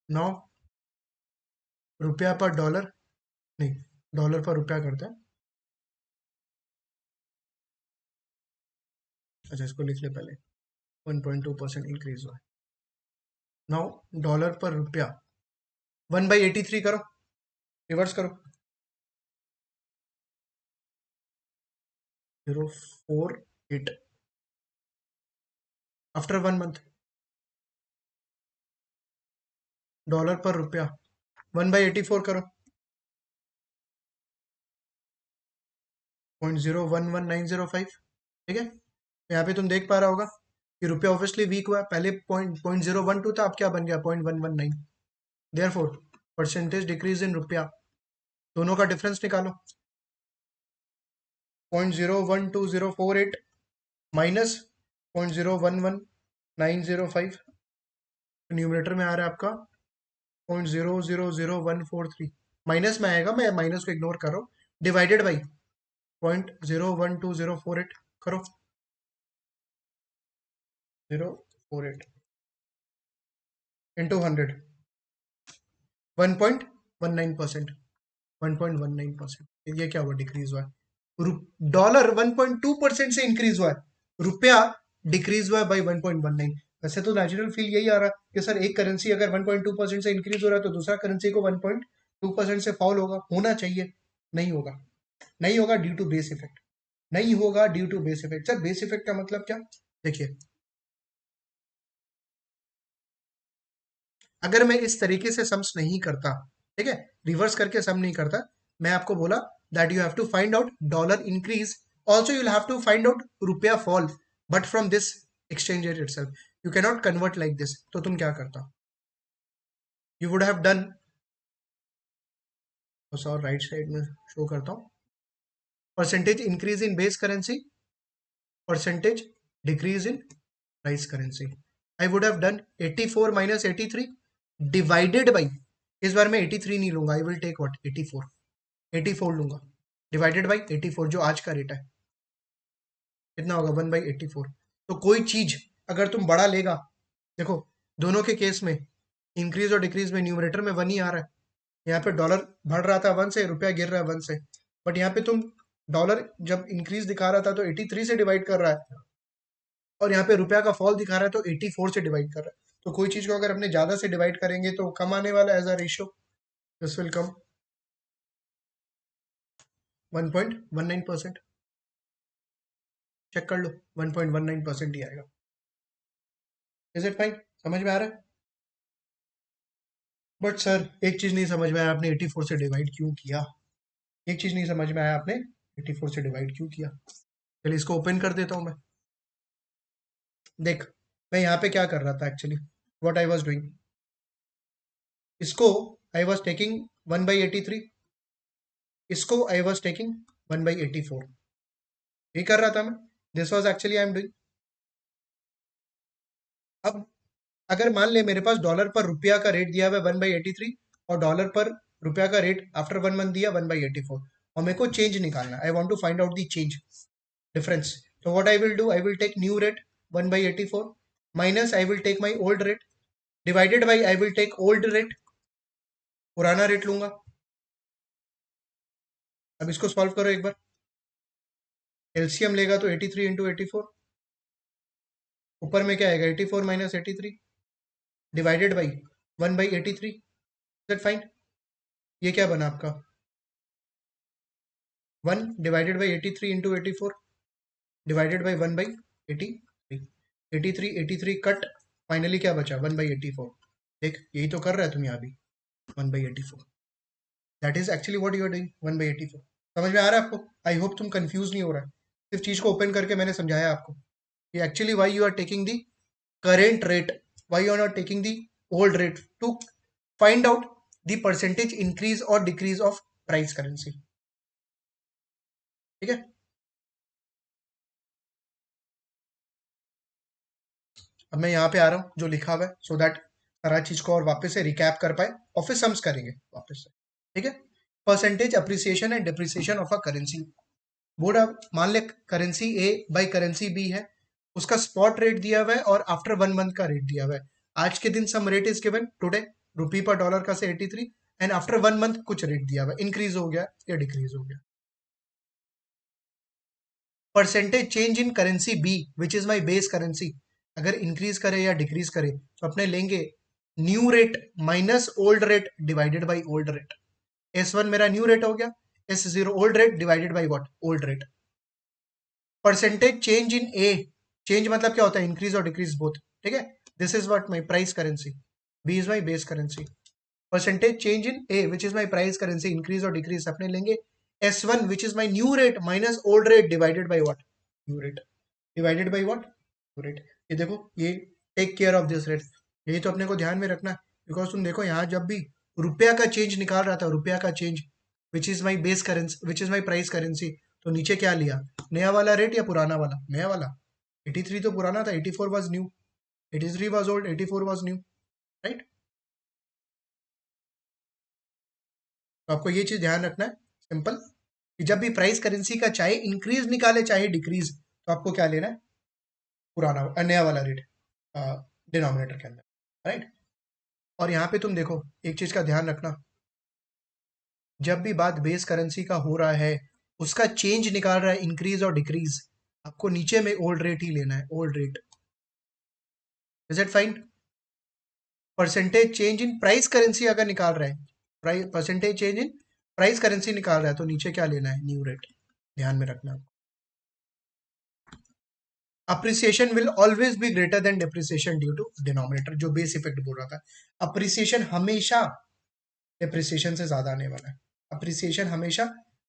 9 रुपया पर डॉलर, नहीं, डॉलर पर रुपया करता है। अच्छा इसको लिख ले पहले, 1.2% इंक्रीज हुआ है। 9 डॉलर पर रुपया 1/83 करो, रिवर्स करो, 048 आफ्टर 1 मंथ डॉलर पर रुपया 1/84 करो, 0.011905। ठीक है, यहाँ पे तुम देख पा रहा होगा कि रुपया ऑब्वियसली वीक हुआ है। पहले 0.012 था, अब क्या बन गया? 0.119। देयरफॉर परसेंटेज डिक्रीज इन रुपया। दोनों का डिफरेंस निकालो, 0.012048 माइनस 0.011905, न्यूमरेटर में आ रहा है आपका 0.000143, माइनस में आएगा, मैं माइनस को इग्नोर करो, डिवाइडेड बाई 0.012048 करो, 048 इंटू 100, 1.19%, 1.19%। ये क्या हुआ? डिक्रीज हुआ है। डॉलर 1.2% से इंक्रीज हुआ है, रुपया डिक्रीज हुआ है बाई 1.19। वैसे तो नेचुरल फील यही आ रहा है कि सर एक करेंसी अगर 1.2% से इंक्रीज हो रहा है तो दूसरा करेंसी को 1.2% से फॉल होगा, होना चाहिए। नहीं होगा, नहीं होगा ड्यू टू बेस इफेक्ट, नहीं होगा due to base effect. Sir base effect का मतलब क्या? देखिए, अगर मैं इस तरीके से सम्स नहीं करता, ठीक है, रिवर्स करके सम नहीं करता, मैं आपको बोला that you have to find out dollar increase, also you have to find out रुपया fall, but from this exchange rate itself. You can not convert like this, तो तुम क्या करता? यू वुड हैव डन, और right side में show करता हूँ, percentage increase in base currency, percentage decrease in price currency. I would have done 84 minus 83 divided by, इस बार मैं 83 नहीं लूंगा, आई विल टेक व्हाट 84 लूंगा, डिवाइडेड बाई 84 जो आज का रेट है, कितना होगा 1/84. तो कोई चीज अगर तुम बड़ा लेगा, देखो दोनों के केस में इंक्रीज और डिक्रीज में न्यूमरेटर में 1 ही आ रहा है. यहाँ पे डॉलर बढ़ रहा था 1 से, रुपया गिर रहा है 1 से, बट यहाँ पे तुम डॉलर जब इंक्रीज दिखा रहा था तो 83 से डिवाइड कर रहा है, और यहाँ पे रुपया का फॉल दिखा रहा है तो 84 से डिवाइड कर रहा है. तो कोई चीज को अगर अपने ज्यादा से डिवाइड करेंगे तो कम आने वाला as a ratio, this will come 1.19%. Check कर लो, 1.19% ही आएगा. Is it fine? समझ में आ रहा है? बट सर एक चीज नहीं समझ में आया, आपने 84 से डिवाइड क्यों किया? एक चीज नहीं समझ में आया, आपने 84 से डिवाइड क्यों किया? चलिए इसको ओपन कर देता हूं मैं. देख, मैं यहाँ पे क्या कर रहा था actually, what I was doing, इसको आई वाज टेकिंग 1/83, इसको आई वाज टेकिंग 1/84, ये कर रहा था मैं. This was actually I am doing. अब अगर मान ले मेरे पास डॉलर पर रुपया का रेट दिया हुआ है 1/83, और डॉलर पर रुपया का रेट आफ्टर 1 मंथ दिया 1/84, और मेरे को चेंज निकालना, I want to find out the change difference. तो what I will do, I will take new rate 1/84 minus I will take my old rate divided by I will take old rate, पुराना rate लूंगा. अब इसको solve करो एक बार, LCM लेगा तो 83 into 84, ऊपर में क्या आएगा 84 minus 83 divided by 1/83. That fine. ये क्या बना आपका 1 divided by 83 into 84 divided by 1/83. 83 cut, finally क्या बचा 1/84. देख यही तो कर रहा है तुम यहाँ भी, 1/84. That is actually what you are doing, 1/84. समझ में आ रहा है आपको? आई होप तुम कंफ्यूज नहीं हो रहा है. सिर्फ चीज को ओपन करके मैंने समझाया आपको कि actually why you are taking the current rate, why you are not taking the old rate, to find out the percentage increase और डिक्रीज ऑफ प्राइस करेंसी. ठीक है. अब मैं यहाँ पे आ रहा हूँ जो लिखा हुआ है, सो दैट सारा चीज को और वापस से रिकैप कर पाए, और फिर सम्स करेंगे वापस से. ठीक है. Percentage appreciation and depreciation of a currency. Board, अब मान ले currency A by currency B है, उसका स्पॉट रेट दिया हुआ है और आफ्टर 1 मंथ का रेट दिया हुआ है. आज के दिन some rate is given today, rupee पर डॉलर का से 83, एंड आफ्टर 1 मंथ कुछ रेट दिया हुआ है, इंक्रीज हो गया या डिक्रीज हो गया. Percentage change in currency B which is my base currency, अगर इंक्रीज करे या डिक्रीज करे तो अपने लेंगे new rate minus old rate divided by old rate. S1 मेरा न्यू रेट हो गया, S0 old rate divided by what old rate. Percentage change in A, change मतलब क्या होता है, इंक्रीज और डिक्रीज बोथ. ठीक है. This is what my price currency, B is my base currency. Percentage change in A which is my price currency, increase और decrease अपने लेंगे S1 which is my new rate minus old rate divided by what new rate, divided by what new rate. ये देखो, ये take care of this rate, यही तो अपने को ध्यान में रखना है. बिकॉज तुम देखो यहाँ जब भी रुपया का चेंज निकाल रहा था, रुपया का change which is my base currency, which is my price currency, तो नीचे क्या लिया, नया वाला रेट या पुराना वाला? नया वाला. 83 तो पुराना था, 84 was new, 83 was old, 84 was new. Right. तो आपको ये चीज ध्यान रखना है, सिंपल, कि जब भी प्राइस करेंसी का चाहे इंक्रीज निकाले चाहे डिक्रीज, तो आपको क्या लेना है, पुराना नया वाला रेट डिनोमिनेटर के अंदर. राइट. और यहाँ पे तुम देखो एक चीज का ध्यान रखना, जब भी बात बेस करेंसी का हो रहा है, उसका चेंज निकाल रहा है इंक्रीज और डिक्रीज, आपको नीचे में ओल्ड रेट ही लेना है, old rate. Is it fine? Percentage change in price currency अगर निकाल रहे हैं, प्राइस परसेंटेज चेंज इन प्राइस करेंसी निकाल रहा है, तो नीचे क्या लेना है, न्यू रेट. ध्यान में रखना. Appreciation will always be greater than depreciation due to denominator, जो बेस इफेक्ट बोल रहा था. अप्रिसिएशन हमेशा डिप्रिसिएशन से ज्यादा आने वाला है, अप्रिसिएशन हमेशा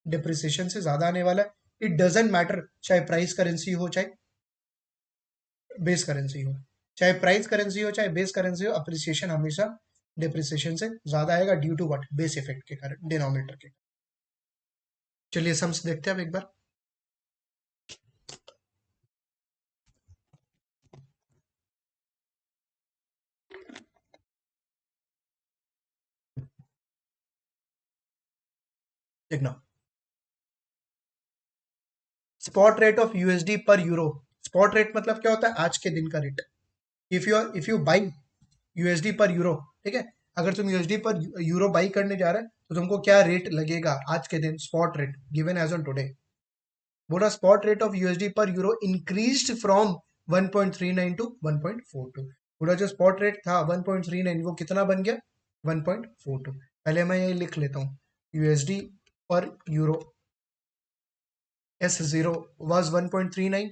डिप्रिसिएशन से ज्यादा आने वाला है. इट डजेंट मैटर चाहे प्राइस करेंसी हो चाहे बेस करेंसी हो. चाहे प्राइस करेंसी हो चाहे बेस करेंसी हो, अप्रिसिएशन हमेशा डिप्रिसिएशन से ज्यादा आएगा due to what, base effect के कारण, डिनोमिनेटर के। चलिए सम्स देखते हैं अब एक बार। देखना, spot rate of USD per euro. Spot rate मतलब क्या होता है, आज के दिन का rate. If you by USD per euro, ठीक है, अगर तुम यूएसडी पर यूरो बाई करने जा रहे हैं तो तुमको क्या रेट लगेगा आज के दिन, spot rate given as on today. बोला spot rate of USD per euro increased from 1.39 to 1.42। बोला जो स्पॉट रेट था 1.39 वो कितना बन गया, 1.42। पहले मैं ये लिख लेता हूँ, USD per euro S0 was 1.39,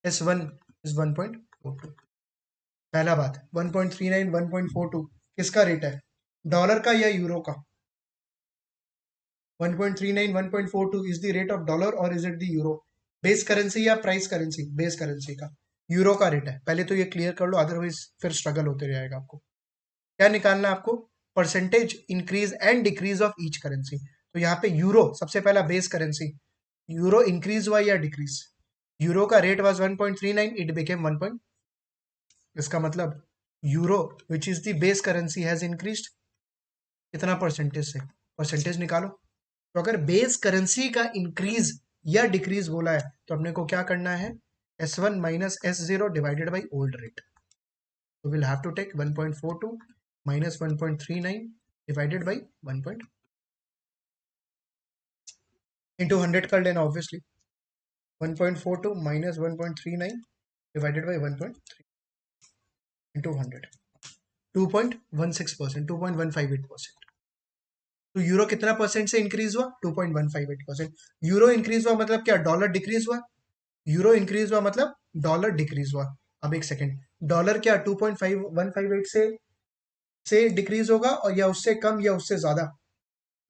S1 is 1.42। पहला बात, 1.39 1.42 किसका रेट है, डॉलर का या यूरो का। 1.39 1.42 is the rate of dollar और is it the euro, base currency या प्राइस करेंसी, बेस करेंसी का यूरो का रेट है। पहले तो ये क्लियर कर लो, अदरवाइज फिर स्ट्रगल होते रहेगा आपको। क्या निकालना है आपको, percentage increase and decrease of each currency. तो यहाँ पे यूरो सबसे पहला बेस करेंसी, यूरो इंक्रीज हुआ या डिक्रीज, यूरो का रेट वाज 1.39, इट बिकेम 1. इसका मतलब euro which is the base currency has increased कितना परसेंटेज से, परसेंटेज निकालो। तो अगर बेस करेंसी का इंक्रीज या डिक्रीज बोला है तो अपने को क्या करना है, S1 minus S0 divided by old rate. तो will have to take 1.42 minus 1.39 divided by 1. Into 100 कर लेना obviously, 1.42 minus 1.39 divided by 1.3 into 100, 2.16%, 2.158%। तो यूरो कितना परसेंट से इंक्रीज हुआ, 2.158%। यूरो इंक्रीज हुआ मतलब क्या, डॉलर डिक्रीज हुआ, यूरो इंक्रीज हुआ मतलब डॉलर डिक्रीज हुआ। अब एक सेकेंड, डॉलर क्या 2.158 से डिक्रीज होगा और या उससे कम या उससे ज्यादा,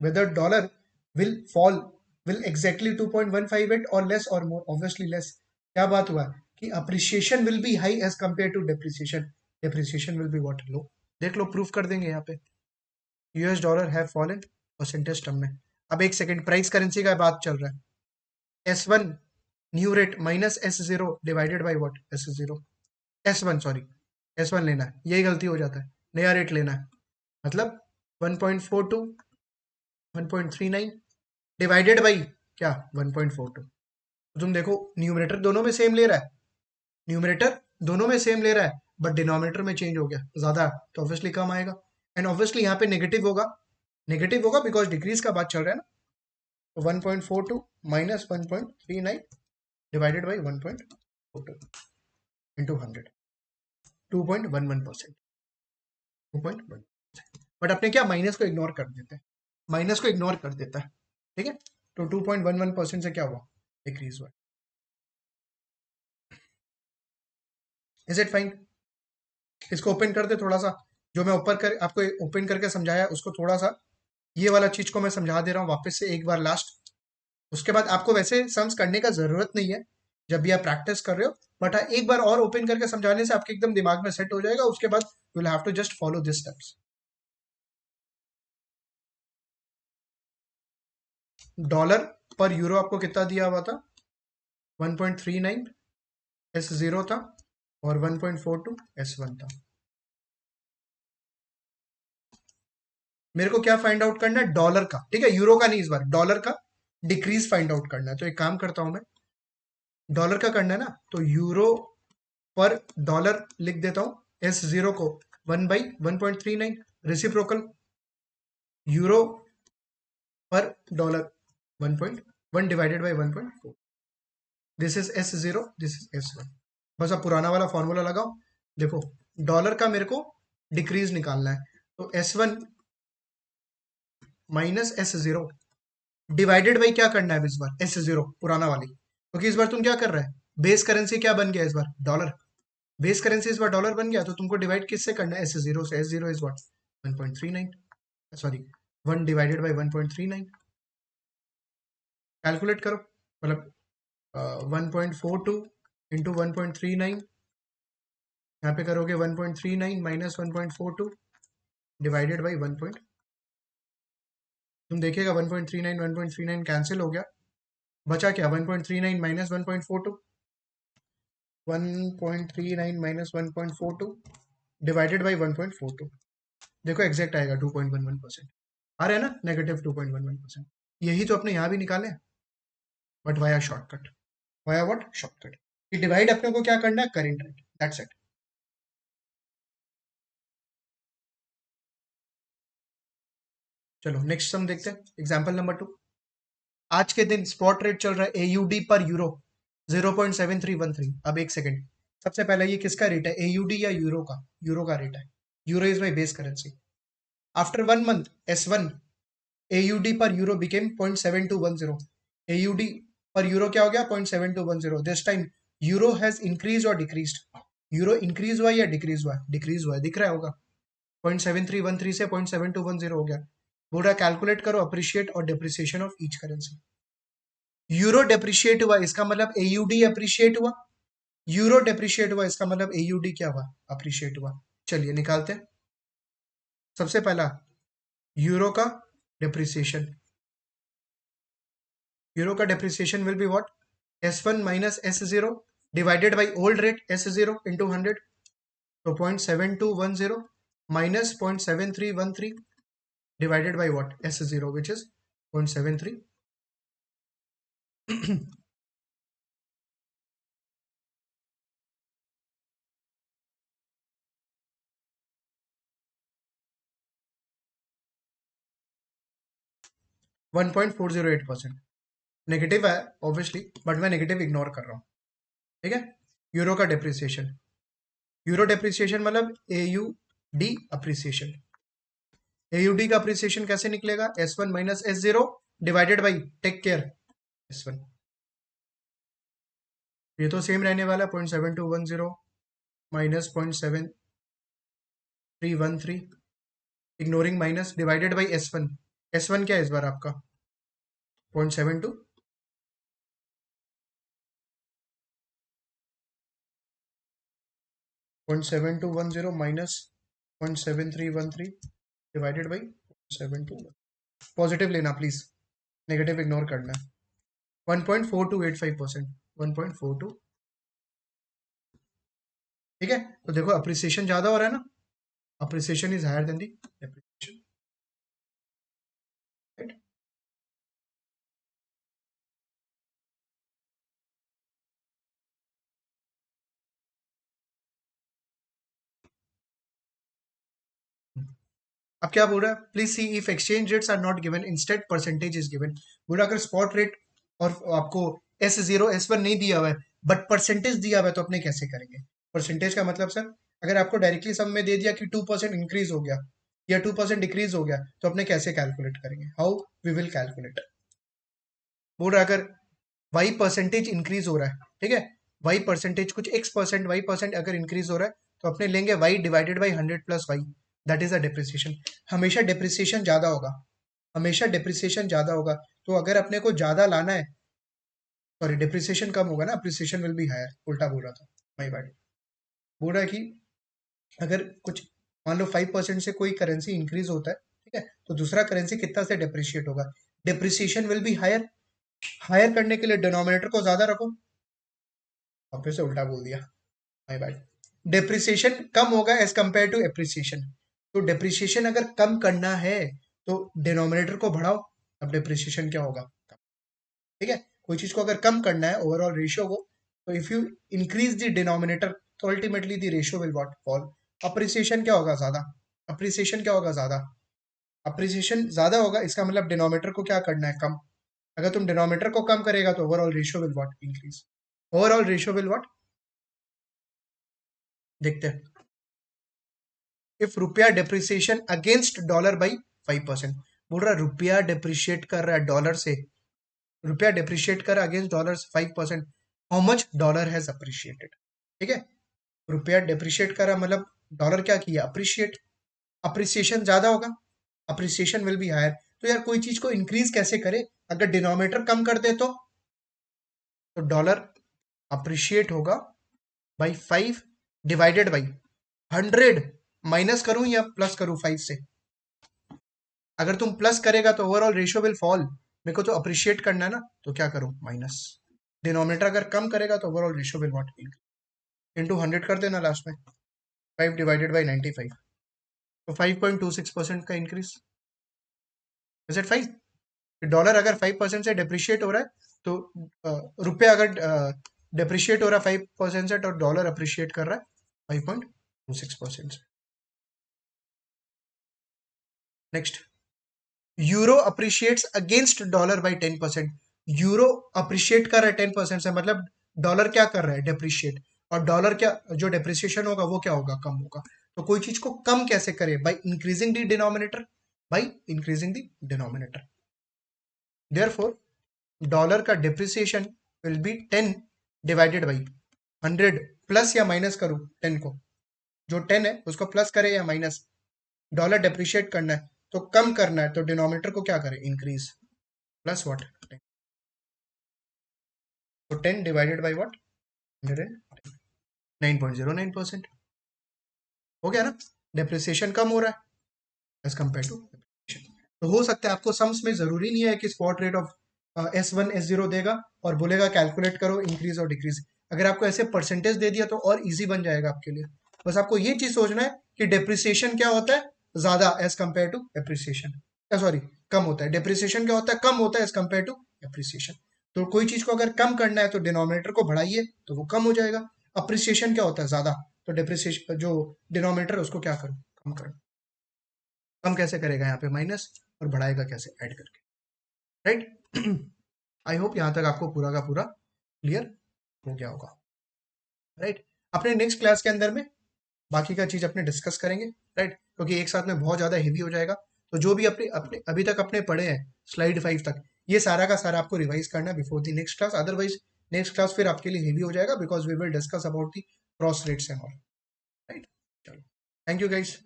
whether dollar will fall, will exactly 2.158 और लेस और मोर, ऑब्वियसली लेस। क्या बात हुआ कि appreciation will be high as compared to depreciation, depreciation will be what, low. देख लो, प्रूफ कर देंगे यहाँ पे, US dollar have fallen percentage term में। अब एक सेकेंड, प्राइस करेंसी का बात चल रहा है, S1 new rate minus S0 divided by what, S0, S1 sorry, S1 लेना है, यही गलती हो जाता है, नया रेट लेना है। मतलब 1.42 1.39 डिवाइडेड बाई क्या, 1.42। तो तुम देखो न्यूमरेटर दोनों में सेम ले रहा है, न्यूमरेटर दोनों में सेम ले रहा है, बट डिनोमिनेटर में चेंज हो गया, ज्यादा तो ऑब्वियसली कम आएगा। एंड ऑब्वियसली यहाँ पे नेगेटिव होगा, नेगेटिव होगा बिकॉज डिक्रीज का बात चल रहा है ना। तो 1.42 minus 1.39 divided by 1.42 into 100, 2.11%, 2.1। But अपने क्या माइनस को इग्नोर कर देते हैं, माइनस को इग्नोर कर देता है, ठीक है। तो 2.11% से क्या हुआ, डिक्रीज हुआ। इज इट फाइन, इसको ओपन कर दे थोड़ा सा, जो मैं ऊपर कर आपको ओपन करके समझाया उसको थोड़ा सा, ये वाला चीज को मैं समझा दे रहा हूँ वापस से एक बार लास्ट। उसके बाद आपको वैसे सम्स करने का जरूरत नहीं है जब भी आप प्रैक्टिस कर रहे हो, बट हाँ एक बार और ओपन करके समझाने से आपके एकदम दिमाग में सेट हो जाएगा, उसके बाद you will have to just follow this steps. Dollar per euro आपको कितना दिया हुआ था, 1.39 S0 था और 1.42 S1 था। मेरे को क्या फाइंड आउट करना है, डॉलर का, ठीक है, यूरो का नहीं इस बार, डॉलर का डिक्रीज फाइंड आउट करना है। तो एक काम करता हूं मैं, डॉलर का करना है ना, तो यूरो पर डॉलर लिख देता हूं, S0 को 1/1.39 रेसिप्रोकल, यूरो पर dollar 1.1 divided by 1.4, this is S0, this is S1। बस अब पुराना वाला फॉर्मूला लगाओ, देखो डॉलर का मेरे को डिक्रीज निकालना है, तो S1 minus S0 divided by क्या करना है इस बार, S0 पुराना वाली, क्योंकि इस बार तुम क्या कर रहे हैं, बेस करेंसी क्या बन गया इस बार, डॉलर, बेस करेंसी इस बार डॉलर बन गया, तो तुमको डिवाइड किससे करना है, S0 से। S0 is what, 1.39, sorry 1 divided by 1.39, calculate करो, मतलब 1.42 इंटू 1.39 यहाँ पे करोगे 1.39 माइनस 1.42 डिवाइडेड बाई 1 पॉइंट, तुम देखिएगा 1.39 1.39 कैंसिल हो गया, बचा क्या 1.39 माइनस 1.42, 1.39 माइनस 1.42 डिवाइडेड बाई 1.42, देखो एग्जैक्ट आएगा 2.11%, आ रहा है ना, नेगेटिव 2.11%। यही तो अपने यहाँ भी निकाले, but via shortcut, via what, shortcut. कि डिवाइड अपने को क्या करना है, करेंट रेट, दैट्स इट। चलो नेक्स्ट सम देखते हैं, एग्जांपल नंबर 2। आज के दिन स्पॉट रेट चल रहा है एयूडी पर यूरो 0.7313। अब एक सेकंड, सबसे पहले ये किसका रेट है, एयूडी या यूरो का? यूरो का रेट है, euro is my base currency. After 1 month S1 AUD पर यूरो बिकेम 0.7210। AUD पर यूरो क्या हो गया, 0.7210। This time euro has increase और डिक्रीज, यूरो इंक्रीज हुआ या डिक्रीज हुआ, डिक्रीज हुआ है, दिख रहा होगा, 0.7313 से 0.7210 हो गया। बोला कैलकुलेट करो अप्रिशिएट और depreciation of each currency. Euro depreciate हुआ इसका मतलब एयूडी अप्रिशिएट हुआ, यूरो डेप्रिशिएट हुआ इसका मतलब एयूडी क्या हुआ, अप्रिशिएट हुआ। चलिए निकालते हैं। सबसे पहला यूरो का डेप्रिसिएशन, यूरो का depreciation will be what, S1 minus S0 divided by old rate S0 into 100, तो 0.7210 minus 0.7313 divided by what, S0 which is 0.73। 1.408%, negative है ऑब्वियसली, बट मैं नेगेटिव इग्नोर कर रहा हूँ, ठीक है। यूरो का डेप्रिसिएशन, यूरो डेप्रिसिएशन मतलब AUD अप्रिसिएशन, AUD का अप्रिसिएशन कैसे निकलेगा, S1 minus S0 divided by, take care, S1, ये तो सेम रहने वाला, 0.7210 minus 0.7313 ignoring minus divided by S1, S1 क्या है इस बार आपका 0.72, 0.7210 माइनस 0.7313 डिवाइडेड बाई 0.72, पॉजिटिव लेना प्लीज, नेगेटिव इग्नोर करना है, 1.4285%, 1.42, ठीक है। तो देखो अप्रिसिएशन ज्यादा हो रहा है ना, appreciation is higher than the depreciation, right. अब क्या बोल रहा है, please see if exchange rates are not given instead percentage is given. बोला अगर स्पॉट रेट और आपको S0 S1 नहीं दिया हुआ है बट परसेंटेज दिया हुआ है तो अपने कैसे करेंगे। परसेंटेज का मतलब सर, अगर आपको डायरेक्टली सम में दे दिया कि 2% इंक्रीज हो गया या 2% डिक्रीज हो गया तो अपने कैसे कैलकुलेट करेंगे, हाउ वी विल कैलकुलेट। बोल रहा है अगर वाई परसेंटेज इंक्रीज हो रहा है, ठीक है, वाई परसेंटेज कुछ X% वाई परसेंट अगर इंक्रीज हो रहा है तो अपने लेंगे Y divided by 100 plus Y, that is a depreciation. हमेशा डेप्रिसिएशन ज्यादा होगा, हमेशा डेप्रिसिएशन ज्यादा होगा, तो अगर अपने को ज्यादा लाना है, सॉरी डेप्रिसिएशन कम होगा ना, अप्रिसिएशन विल बी हायर, उल्टा बोल रहा था, माय बैड। बोल रहा है कि अगर कुछ मान लो 5% से कोई करेंसी इंक्रीज होता है, ठीक है, तो दूसरा करेंसी कितना से डेप्रिशिएट होगा, depreciation will be higher, higher करने के लिए डिनोमिनेटर को ज्यादा रखो, और फिर से उल्टा बोल दिया, माय बैड। डेप्रिसिएशन कम होगा एज कंपेयर टू एप्रिसिएशन, तो डेप्रिसिएशन अगर कम करना है तो डिनोमिनेटर को बढ़ाओ, अब डेप्रिसिएशन क्या होगा, ठीक है। कोई चीज को अगर कम करना है ओवरऑल रेशियो को, तो if you increase the denominator तो ultimately the ratio will what, fall. Appreciation क्या होगा, ज्यादा, अप्रिसिएशन क्या होगा, ज्यादा, अप्रिसिएशन ज्यादा होगा, इसका मतलब डिनोमिनेटर को क्या करना है, कम। अगर तुम डिनोमिनेटर को कम करेगा तो overall ratio will what, increase, overall ratio will what, देखते हैं। इफ रुपया डेप्रिसिएशन अगेंस्ट डॉलर बाई 5%, बोल रहा है रुपया डेप्रिशिएट कर रहा है डॉलर से, रुपया डेप्रिशिएट कर रहा है against dollar 5%, how much dollar has appreciated, ठीक है। रुपया डेप्रिशिएट कर रहा मतलब डॉलर क्या किया, अप्रिशिएट, अप्रिसिएशन ज्यादा होगा, अप्रिसिएशन विल बी हायर। तो यार कोई चीज को इंक्रीज कैसे करे, अगर डिनोमिनेटर कम कर दे तो डॉलर अप्रिशिएट होगा बाई 5 डिवाइडेड बाई 100 माइनस करूं या प्लस करूं 5 से? अगर तुम प्लस करेगा तो ओवरऑल रेशियो विल फॉल, मेरे को तो अप्रिशिएट करना है ना, तो क्या करूं, माइनस। डिनोमिनेटर अगर कम करेगा तो overall ratio will not into 100 कर देना लास्ट में, 5 डिवाइडेड बाई 95, तो 5.26% का इंक्रीज। Is it 5? डॉलर अगर 5% से डिप्रिशिएट हो रहा है तो रुपये अगर डिप्रिशिएट हो रहा है 5% से, तो डॉलर अप्रिशिएट कर रहा है 5.26% से। Next, euro appreciates against dollar by 10%। Euro appreciate कर रहा है 10% से, मतलब डॉलर क्या कर रहा है, डिप्रिशिएट। और डॉलर क्या, जो डिप्रिसिएशन होगा वो क्या होगा, कम होगा। तो कोई चीज को कम कैसे करे, by increasing the denominator, by increasing the denominator. Therefore dollar का depreciation will be 10 divided by 100, plus या माइनस करूं 10 को, जो 10 है उसको प्लस करे या माइनस। डॉलर डिप्रिशिएट करना है तो कम करना है, तो डिनोमिनेटर को क्या करे, इंक्रीज, प्लस व्हाट, तो 10 डिवाइडेड बाई व्हाट, 9.09%। हो गया ना, डिप्रिसिएशन कम हो रहा है एज कंपेयर टू डिप्रिसिएशन। तो हो सकता है आपको सम्स में जरूरी नहीं है कि spot rate of S1 S0 देगा और बोलेगा कैलकुलेट करो इंक्रीज और डिक्रीज। अगर आपको ऐसे परसेंटेज दे दिया तो और इजी बन जाएगा आपके लिए। बस आपको ये चीज सोचना है कि डिप्रिसिएशन क्या होता है, ज्यादा as compared to appreciation, sorry कम होता है। डिप्रिसिएशन क्या होता है, कम होता है एज कंपेयर टू एप्रिसिएशन। तो कोई चीज को अगर कम करना है तो डिनोमिनेटर को बढ़ाइए तो वो कम हो जाएगा। अप्रिसिएशन क्या होता है, ज्यादा, तो डिप्रिसिएशन जो डिनोमिनेटर उसको क्या करो, कम करो। कम कैसे करेगा यहाँ पे, माइनस, और बढ़ाएगा कैसे, ऐड करके, राइट। आई होप यहाँ तक आपको पूरा का पूरा क्लियर हो गया होगा, राइट। अपने नेक्स्ट क्लास के अंदर में बाकी का चीज अपने डिस्कस करेंगे, राइट, क्योंकि एक साथ में बहुत ज्यादा हेवी हो जाएगा। तो जो भी अपने अपने अभी तक अपने पढ़े हैं स्लाइड 5 तक, ये सारा का सारा आपको रिवाइज करना है before the next class, otherwise next class फिर आपके लिए हेवी हो जाएगा, because we will discuss about the cross rates and all, right. चलो, थैंक यू गाइस।